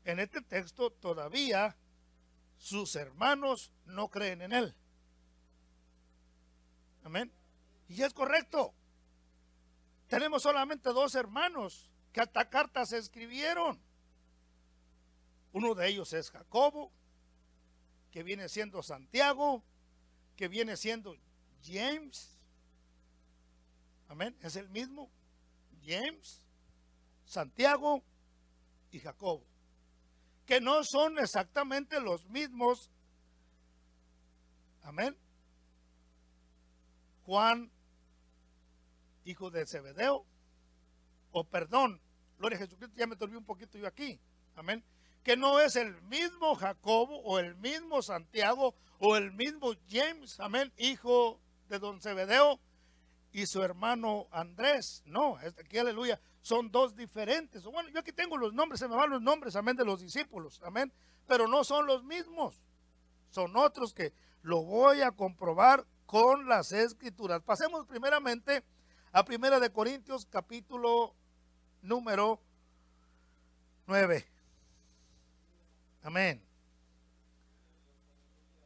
En este texto todavía sus hermanos no creen en él. Amén. Y es correcto. Tenemos solamente 2 hermanos que hasta cartas escribieron. Uno de ellos es Jacobo, que viene siendo Santiago, que viene siendo James. Amén. Es el mismo. James, Santiago y Jacobo. Que no son exactamente los mismos. Amén. Juan, hijo de Zebedeo. O perdón, gloria a Jesucristo, ya me olvidé un poquito yo aquí. Amén. Que no es el mismo Jacobo o el mismo Santiago o el mismo James, amén, hijo de don Zebedeo y su hermano Andrés. No, aquí aleluya, son 2 diferentes. Bueno, yo aquí tengo los nombres, se me van los nombres, amén, de los discípulos, amén, pero no son los mismos. Son otros que lo voy a comprobar con las escrituras. Pasemos primeramente a 1 de Corintios capítulo número 9. Amén.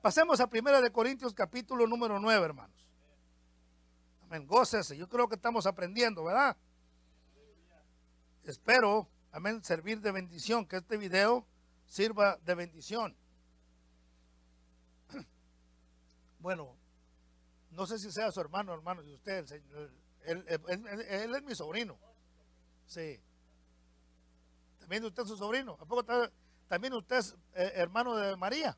Pasemos a 1 de Corintios capítulo número 9, hermanos. Amén, gócese. Yo creo que estamos aprendiendo, ¿verdad? Espero, amén, servir de bendición, que este video sirva de bendición. Bueno, no sé si sea su hermano de usted, él es mi sobrino. Sí. ¿También usted es su sobrino? ¿A poco también usted es hermano de María?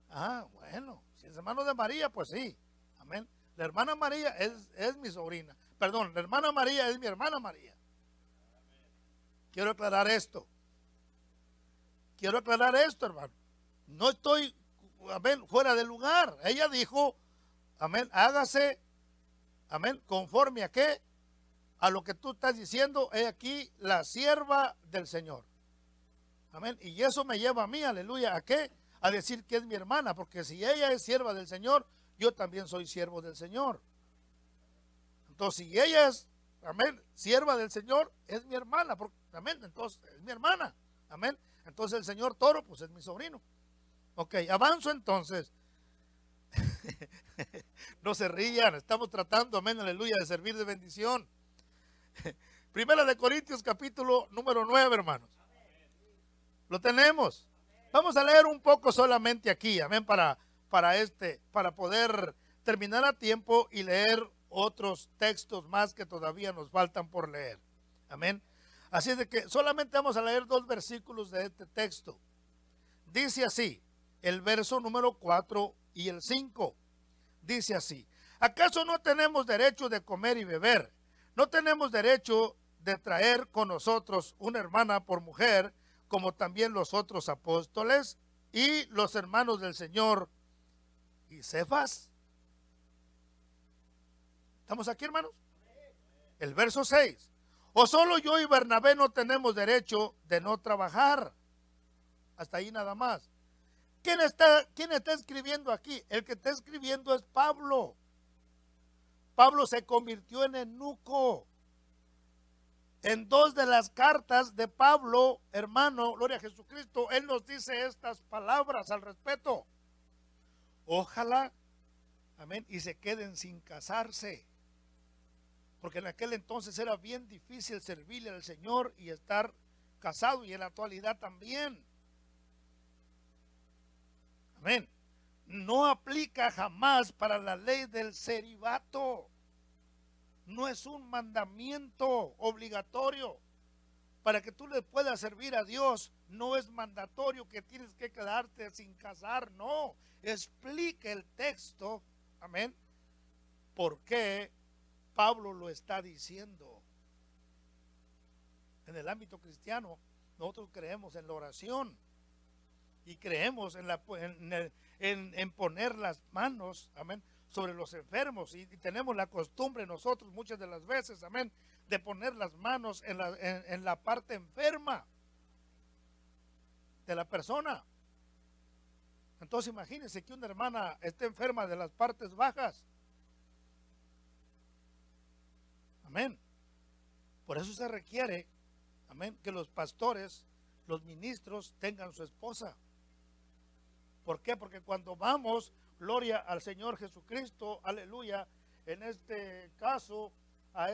Ah, bueno, si es hermano de María, pues sí. Amén. La hermana María es mi sobrina. Perdón, la hermana María es mi hermana María. Quiero aclarar esto. Quiero aclarar esto, hermano. No estoy, amén, fuera de lugar. Ella dijo, amén, hágase, amén, conforme a qué, a lo que tú estás diciendo, he aquí la sierva del Señor. Amén. Y eso me lleva a mí, aleluya, ¿a qué? A decir que es mi hermana, porque si ella es sierva del Señor, yo también soy siervo del Señor. Entonces, si ella es, amén, sierva del Señor, es mi hermana, porque, amén, entonces es mi hermana, amén. Entonces el señor Toro, pues es mi sobrino. Ok, avanzo entonces. No se rían, estamos tratando, amén, aleluya, de servir de bendición. 1 de Corintios capítulo número 9, hermanos. Lo tenemos. Vamos a leer un poco solamente aquí, amén, para poder terminar a tiempo y leer otros textos más que todavía nos faltan por leer. Amén. Así de que solamente vamos a leer 2 versículos de este texto. Dice así, el verso número 4 y el 5. Dice así: ¿acaso no tenemos derecho de comer y beber? ¿No tenemos derecho de traer con nosotros una hermana por mujer, como también los otros apóstoles y los hermanos del Señor y Cefas? ¿Estamos aquí, hermanos? El verso 6. ¿O solo yo y Bernabé no tenemos derecho de no trabajar? Hasta ahí nada más. ¿Quién está escribiendo aquí? El que está escribiendo es Pablo. Pablo se convirtió en eunuco. En 2 de las cartas de Pablo, hermano, gloria a Jesucristo, él nos dice estas palabras al respecto. Ojalá, amén, y se queden sin casarse. Porque en aquel entonces era bien difícil servirle al Señor y estar casado, y en la actualidad también. Amén. No aplica jamás para la ley del celibato. No es un mandamiento obligatorio. Para que tú le puedas servir a Dios, no es mandatorio que tienes que quedarte sin casar, no. Explica el texto, amén, por qué Pablo lo está diciendo. En el ámbito cristiano, nosotros creemos en la oración y creemos en poner las manos, amén, sobre los enfermos, y tenemos la costumbre nosotros muchas de las veces, amén, de poner las manos en la parte enferma de la persona. Entonces imagínense que una hermana esté enferma de las partes bajas. Amén. Por eso se requiere, amén, que los pastores, los ministros tengan su esposa. ¿Por qué? Porque cuando vamos, gloria al Señor Jesucristo, aleluya, en este caso, a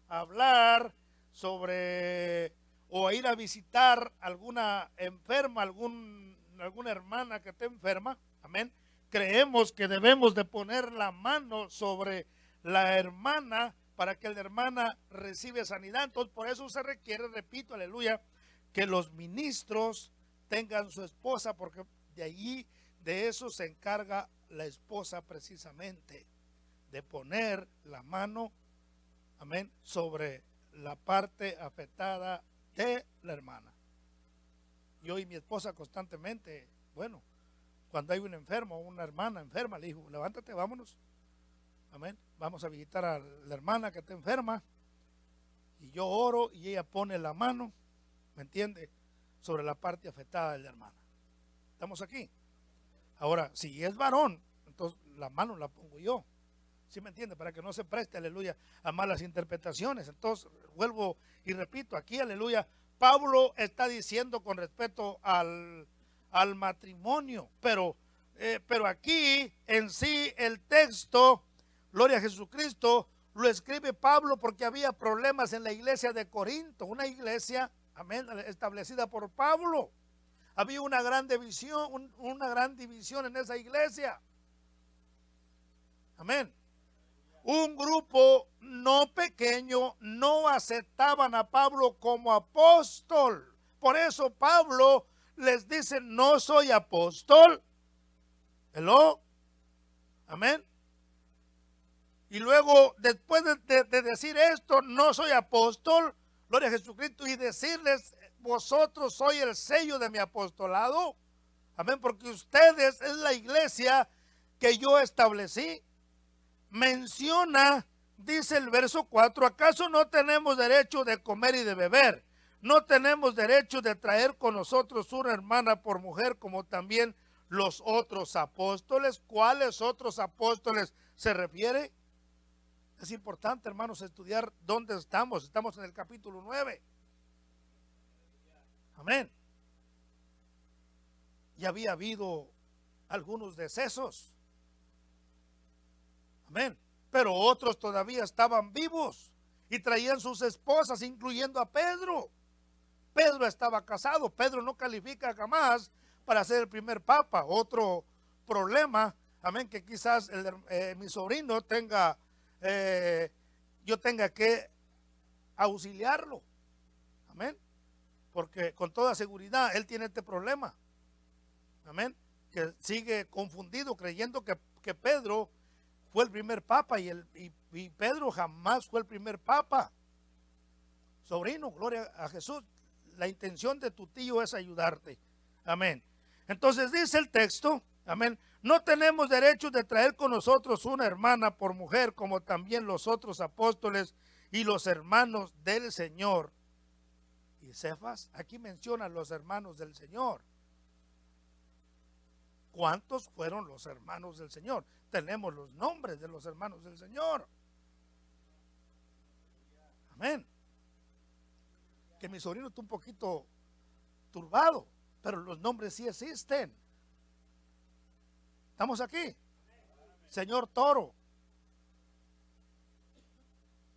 hablar sobre o a ir a visitar alguna enferma, alguna hermana que esté enferma, amén, creemos que debemos de poner la mano sobre la hermana para que la hermana reciba sanidad. Entonces por eso se requiere, repito, aleluya, que los ministros tengan su esposa, porque de eso se encarga la esposa precisamente, de poner la mano, amén, sobre la parte afectada de la hermana. Yo y mi esposa constantemente, bueno, cuando hay un enfermo, una hermana enferma, le digo, levántate, vámonos, amén, vamos a visitar a la hermana que está enferma, y yo oro y ella pone la mano, ¿me entiende?, sobre la parte afectada de la hermana. ¿Estamos aquí? Ahora, si es varón, entonces la mano la pongo yo. ¿Sí me entiende? Para que no se preste, aleluya, a malas interpretaciones. Entonces, vuelvo y repito, aquí, aleluya, Pablo está diciendo con respecto al matrimonio, pero aquí en sí el texto, gloria a Jesucristo, lo escribe Pablo porque había problemas en la iglesia de Corinto, una iglesia, amén, establecida por Pablo. Había una gran división, en esa iglesia. Amén. Un grupo no pequeño no aceptaban a Pablo como apóstol. Por eso Pablo les dice, no soy apóstol. ¿Hello? Amén. Y luego, después de decir esto, no soy apóstol, gloria a Jesucristo, y decirles, vosotros sois el sello de mi apostolado. Amén, porque ustedes es la iglesia que yo establecí. Menciona, dice el verso 4, ¿acaso no tenemos derecho de comer y de beber? ¿No tenemos derecho de traer con nosotros una hermana por mujer como también los otros apóstoles? ¿Cuáles otros apóstoles se refiere? Es importante, hermanos, estudiar dónde estamos. Estamos en el capítulo 9. Amén. Y había habido algunos decesos. Amén. Pero otros todavía estaban vivos y traían sus esposas, incluyendo a Pedro. Pedro estaba casado. Pedro no califica jamás para ser el primer papa. Otro problema, amén, que quizás mi sobrino tenga, yo tenga que auxiliarlo. Amén. Porque con toda seguridad él tiene este problema. Amén. Que sigue confundido creyendo que Pedro fue el primer papa y Pedro jamás fue el primer papa. Sobrino, gloria a Jesús. La intención de tu tío es ayudarte. Amén. Entonces dice el texto, amén, no tenemos derecho de traer con nosotros una hermana por mujer, como también los otros apóstoles y los hermanos del Señor. Y Cefas, aquí menciona los hermanos del Señor. ¿Cuántos fueron los hermanos del Señor? Tenemos los nombres de los hermanos del Señor. Amén. Que mi sobrino está un poquito turbado, pero los nombres sí existen. ¿Estamos aquí? Señor Toro.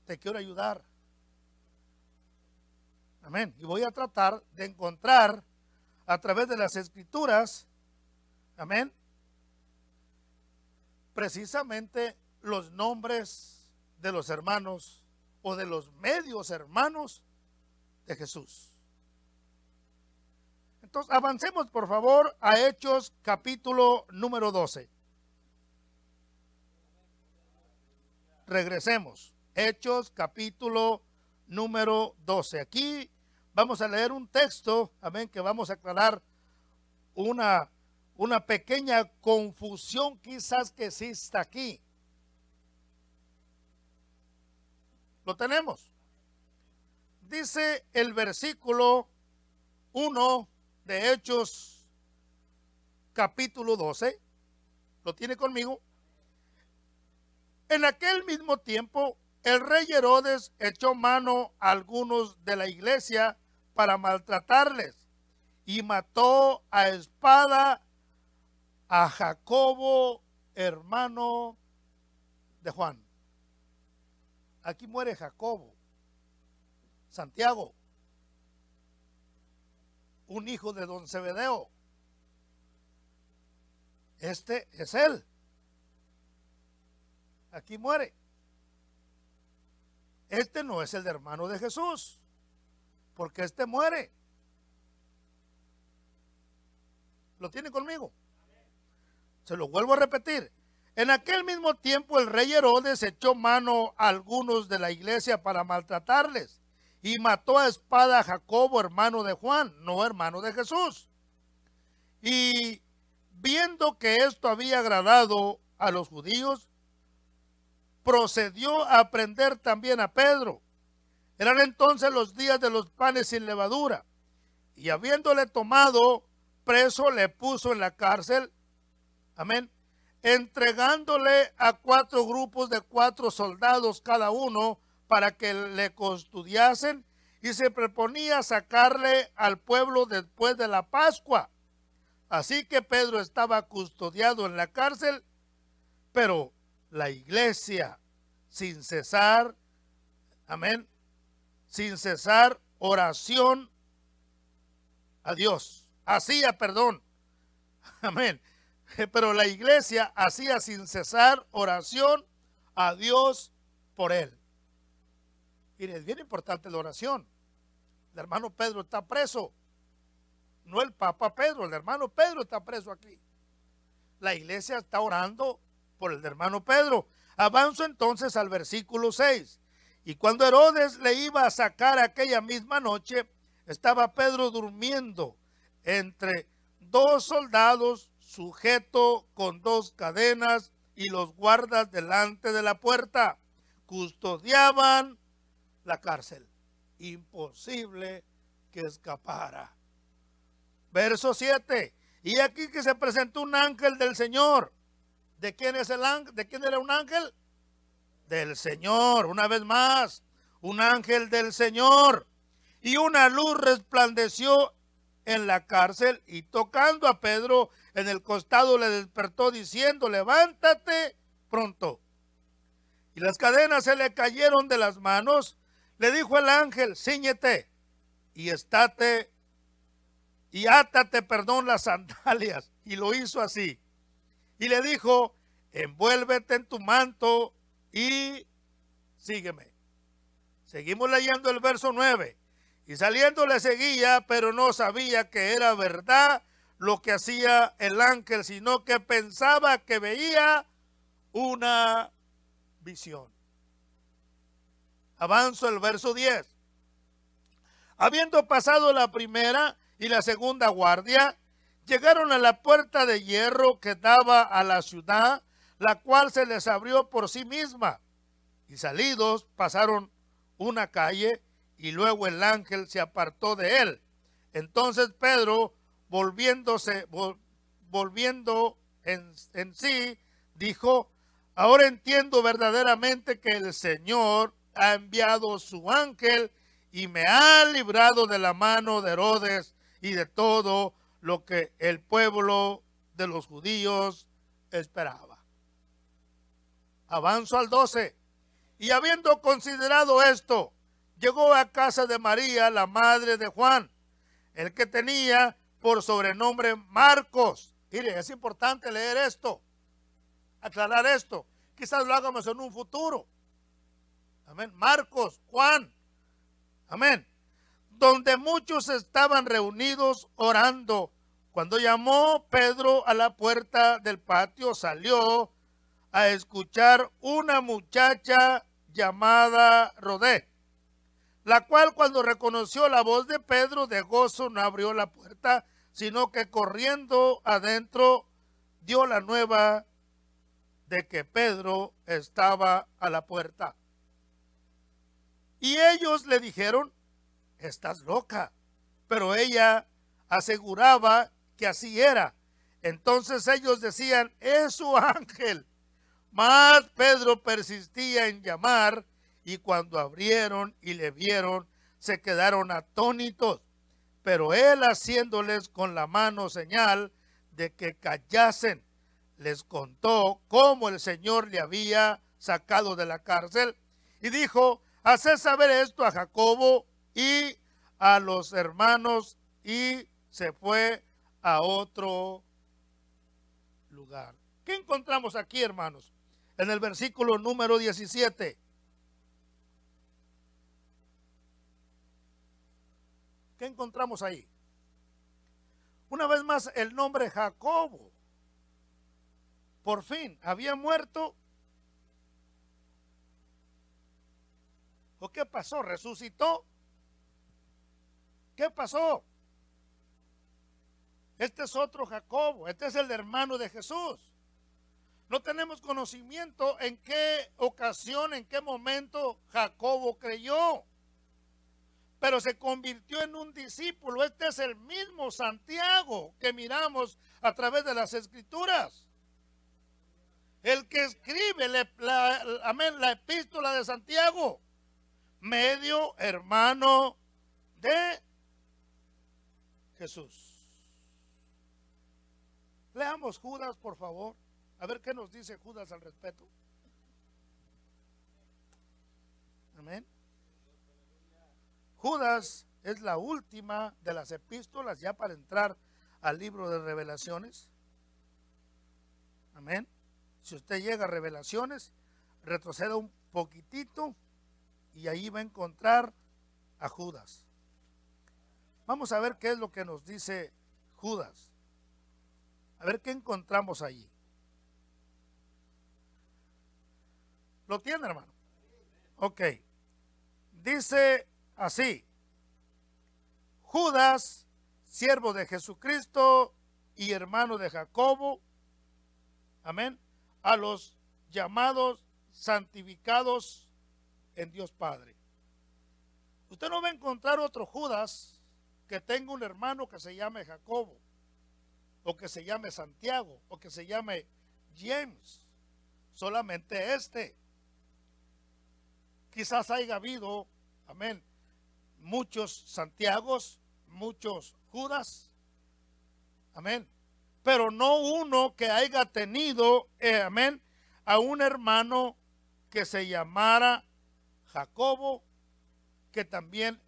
te quiero ayudar. Amén. Y voy a tratar de encontrar a través de las escrituras, amén, precisamente los nombres de los hermanos o de los medios hermanos de Jesús. Entonces, avancemos por favor a Hechos capítulo número 12. Regresemos. Hechos capítulo número 12. Aquí vamos a leer un texto, amén, que vamos a aclarar una pequeña confusión quizás que exista aquí. ¿Lo tenemos? Dice el versículo 1 de Hechos capítulo 12. ¿Lo tiene conmigo? En aquel mismo tiempo, el rey Herodes echó mano a algunos de la iglesia para maltratarles y mató a espada a Jacobo, hermano de Juan. Aquí muere Jacobo, Santiago, un hijo de don Zebedeo. Este es él. Aquí muere. Este no es el hermano de Jesús, porque este muere. ¿Lo tiene conmigo? Se lo vuelvo a repetir. En aquel mismo tiempo el rey Herodes echó mano a algunos de la iglesia para maltratarles y mató a espada a Jacobo, hermano de Juan, no hermano de Jesús. Y viendo que esto había agradado a los judíos, procedió a prender también a Pedro. Eran entonces los días de los panes sin levadura, y habiéndole tomado preso, le puso en la cárcel, amén, entregándole a 4 grupos de 4 soldados cada uno para que le custodiasen, y se proponía sacarle al pueblo después de la Pascua. Así que Pedro estaba custodiado en la cárcel, pero la iglesia sin cesar, amén, sin cesar oración a Dios. Hacía, perdón, amén. Pero la iglesia hacía sin cesar oración a Dios por él. Mire, es bien importante la oración. El hermano Pedro está preso. No el Papa Pedro, el hermano Pedro está preso aquí. La iglesia está orando por el hermano Pedro. Avanzo entonces al versículo 6. Y cuando Herodes le iba a sacar aquella misma noche, estaba Pedro durmiendo entre 2 soldados, sujeto con 2 cadenas, y los guardas delante de la puerta custodiaban la cárcel. Imposible que escapara. Verso 7. Y aquí que se presentó un ángel del Señor. ¿De quién es el ángel? ¿De quién era un ángel? Del Señor. Una vez más, un ángel del Señor. Y una luz resplandeció en la cárcel, y tocando a Pedro en el costado le despertó diciendo: levántate pronto. Y las cadenas se le cayeron de las manos. Le dijo el ángel: cíñete y átate, las sandalias. Y lo hizo así. Y le dijo: envuélvete en tu manto y sígueme. Seguimos leyendo el verso 9. Y saliendo le seguía, pero no sabía que era verdad lo que hacía el ángel, sino que pensaba que veía una visión. Avanzo el verso 10. Habiendo pasado la primera y la segunda guardia, llegaron a la puerta de hierro que daba a la ciudad, la cual se les abrió por sí misma. Y salidos pasaron una calle, y luego el ángel se apartó de él. Entonces Pedro, volviendo en sí, dijo: ahora entiendo verdaderamente que el Señor ha enviado su ángel y me ha librado de la mano de Herodes y de todo lo que el pueblo de los judíos esperaba. Avanzo al 12. Y habiendo considerado esto, llegó a casa de María, la madre de Juan, el que tenía por sobrenombre Marcos. Mire, es importante leer esto, aclarar esto. Quizás lo hagamos en un futuro. Amén. Marcos, Juan. Amén. Donde muchos estaban reunidos orando. Cuando llamó Pedro a la puerta del patio, salió a escuchar una muchacha llamada Rodé, la cual cuando reconoció la voz de Pedro de gozo no abrió la puerta, sino que corriendo adentro dio la nueva de que Pedro estaba a la puerta. Y ellos le dijeron, estás loca. Pero ella aseguraba que así era. Entonces ellos decían, es su ángel. Mas Pedro persistía en llamar, y cuando abrieron y le vieron, se quedaron atónitos. Pero él, haciéndoles con la mano señal de que callasen, les contó cómo el Señor le había sacado de la cárcel, y dijo, haced saber esto a Jacobo y a los hermanos, y se fue a otro lugar. ¿Qué encontramos aquí, hermanos? En el versículo número 17. ¿Qué encontramos ahí? Una vez más, el nombre Jacobo. Por fin, había muerto. ¿O qué pasó? ¿Resucitó? ¿Qué pasó? Este es otro Jacobo. Este es el hermano de Jesús. No tenemos conocimiento en qué ocasión, en qué momento Jacobo creyó, pero se convirtió en un discípulo. Este es el mismo Santiago que miramos a través de las Escrituras. El que escribe la epístola de Santiago, medio hermano de Jesús. Leamos Judas, por favor. A ver qué nos dice Judas al respecto. Amén. Judas es la última de las epístolas ya para entrar al libro de Revelaciones. Amén. Si usted llega a Revelaciones, retroceda un poquitito y ahí va a encontrar a Judas. Vamos a ver qué es lo que nos dice Judas. A ver qué encontramos allí. ¿Lo tiene, hermano? Ok. Dice así: Judas, siervo de Jesucristo y hermano de Jacobo, amén, a los llamados santificados en Dios Padre. Usted no va a encontrar otro Judas que tenga un hermano que se llame Jacobo, o que se llame Santiago, o que se llame James. Solamente este. Quizás haya habido, amén, muchos Santiagos, muchos Judas, amén, pero no uno que haya tenido, amén, a un hermano que se llamara Jacobo, que también,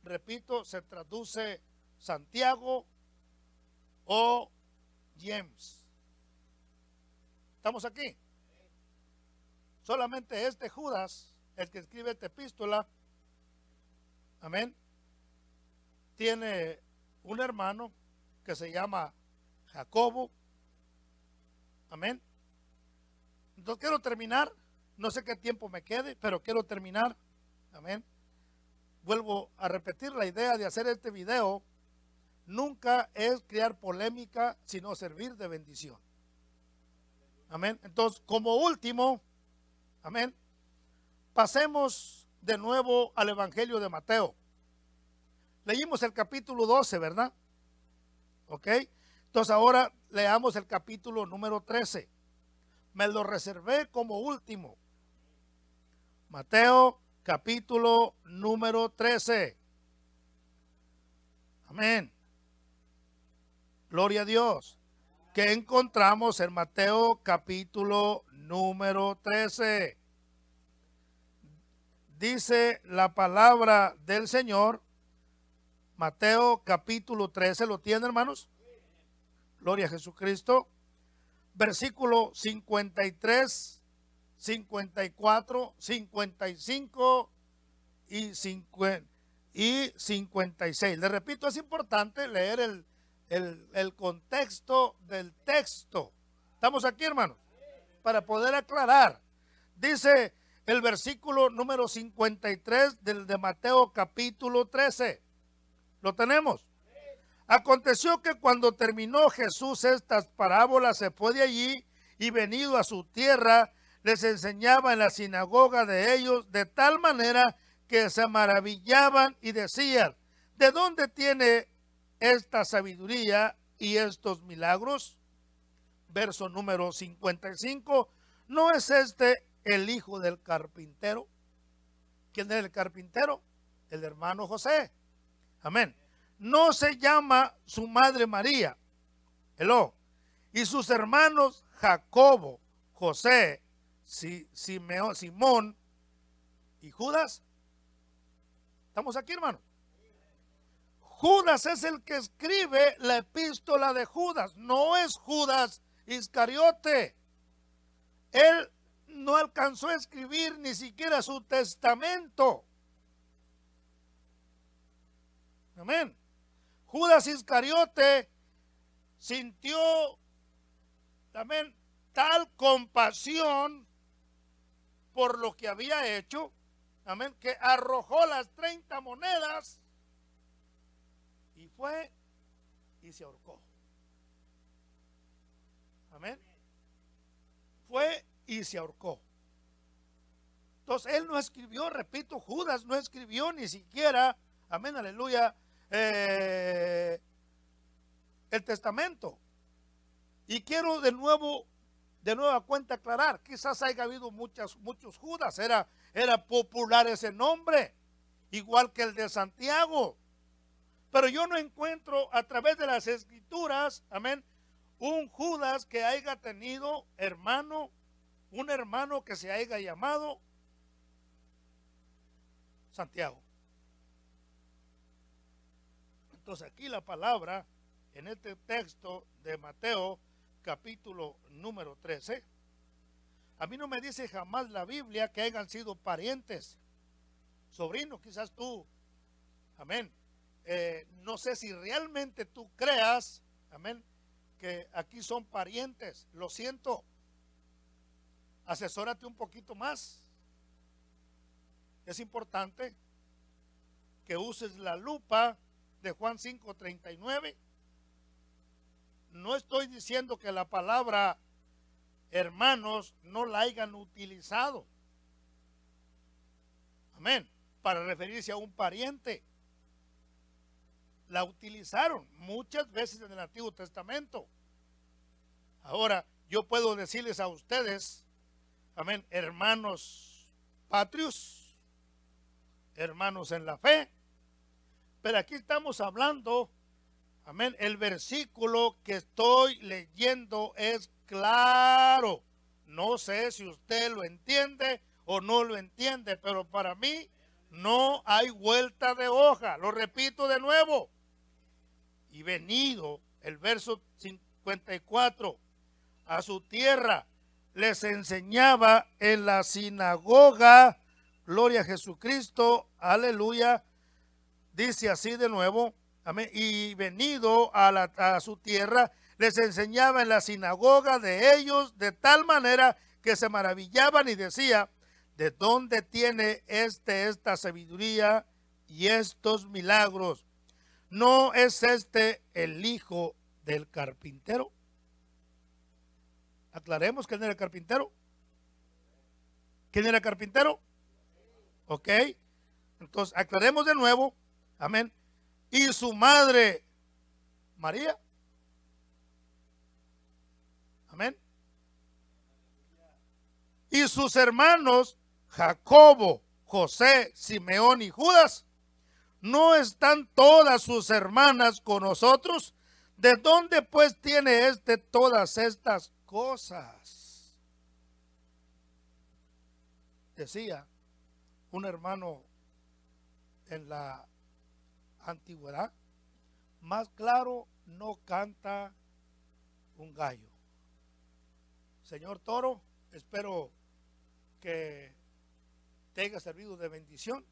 repito, se traduce Santiago o James. ¿Estamos aquí? Solamente este Judas, el que escribe esta epístola, amén, tiene un hermano que se llama Jacobo, amén. Entonces quiero terminar, no sé qué tiempo me quede, pero quiero terminar, amén. Vuelvo a repetir la idea de hacer este video. Nunca es crear polémica, sino servir de bendición. Amén. Entonces, como último, amén, pasemos de nuevo al Evangelio de Mateo. Leímos el capítulo 12, ¿verdad? Ok. Entonces ahora leamos el capítulo número 13. Me lo reservé como último. Mateo capítulo número 13. Amén. Gloria a Dios. ¿Qué encontramos en Mateo capítulo número 13? dice la palabra del Señor, Mateo capítulo 13, ¿lo tienen, hermanos? Gloria a Jesucristo. Versículo 53, 54, 55 y 56. Le repito, es importante leer el contexto del texto. ¿Estamos aquí, hermanos? Para poder aclarar. Dice el versículo número 53 de Mateo capítulo 13. ¿Lo tenemos? Aconteció que cuando terminó Jesús estas parábolas, se fue de allí y venido a su tierra, les enseñaba en la sinagoga de ellos de tal manera que se maravillaban y decían, ¿de dónde tiene esta sabiduría y estos milagros? Verso número 55, ¿no es este el hijo del carpintero? ¿Quién es el carpintero? El hermano José. Amén. ¿No se llama su madre María? Hello. Y sus hermanos Jacobo, José, Simón y Judas. ¿Estamos aquí, hermano? Judas es el que escribe la epístola de Judas. No es Judas Iscariote. Él no alcanzó a escribir ni siquiera su testamento. Amén. Judas Iscariote sintió también tal compasión por lo que había hecho, amén, que arrojó las 30 monedas y fue y se ahorcó. Amén. Fue y se ahorcó. Entonces él no escribió, repito, Judas no escribió ni siquiera, amén, aleluya, el testamento. Y quiero de nueva cuenta aclarar, quizás haya habido muchos Judas, era popular ese nombre, igual que el de Santiago. Pero yo no encuentro a través de las escrituras, amén, un Judas que haya tenido hermano, un hermano que se haya llamado Santiago. Entonces aquí la palabra, en este texto de Mateo, capítulo número 13, a mí no me dice jamás la Biblia que hayan sido parientes, sobrinos, quizás tú, amén, no sé si realmente tú creas, amén, que aquí son parientes, lo siento, asesórate un poquito más. Es importante que uses la lupa de Juan 5:39. No estoy diciendo que la palabra hermanos no la hayan utilizado, amén, para referirse a un pariente. La utilizaron muchas veces en el Antiguo Testamento. Ahora, yo puedo decirles a ustedes, amén, hermanos patrios, hermanos en la fe, pero aquí estamos hablando, amén, el versículo que estoy leyendo es claro. No sé si usted lo entiende o no lo entiende, pero para mí no hay vuelta de hoja. Lo repito de nuevo. Y venido, el verso 54, a su tierra, les enseñaba en la sinagoga, gloria a Jesucristo, aleluya, dice así de nuevo, amén, y venido a su tierra, les enseñaba en la sinagoga de ellos de tal manera que se maravillaban y decía, ¿de dónde tiene esta sabiduría y estos milagros? ¿No es este el hijo del carpintero? Aclaremos quién era el carpintero. ¿Quién era el carpintero? Ok. Entonces, aclaremos de nuevo. Amén. Y su madre, María. Amén. Y sus hermanos, Jacobo, José, Simeón y Judas. ¿No están todas sus hermanas con nosotros? ¿De dónde pues tiene todas estas cosas? Decía un hermano en la antigüedad, más claro no canta un gallo. Señor Toro, espero que te haya servido de bendición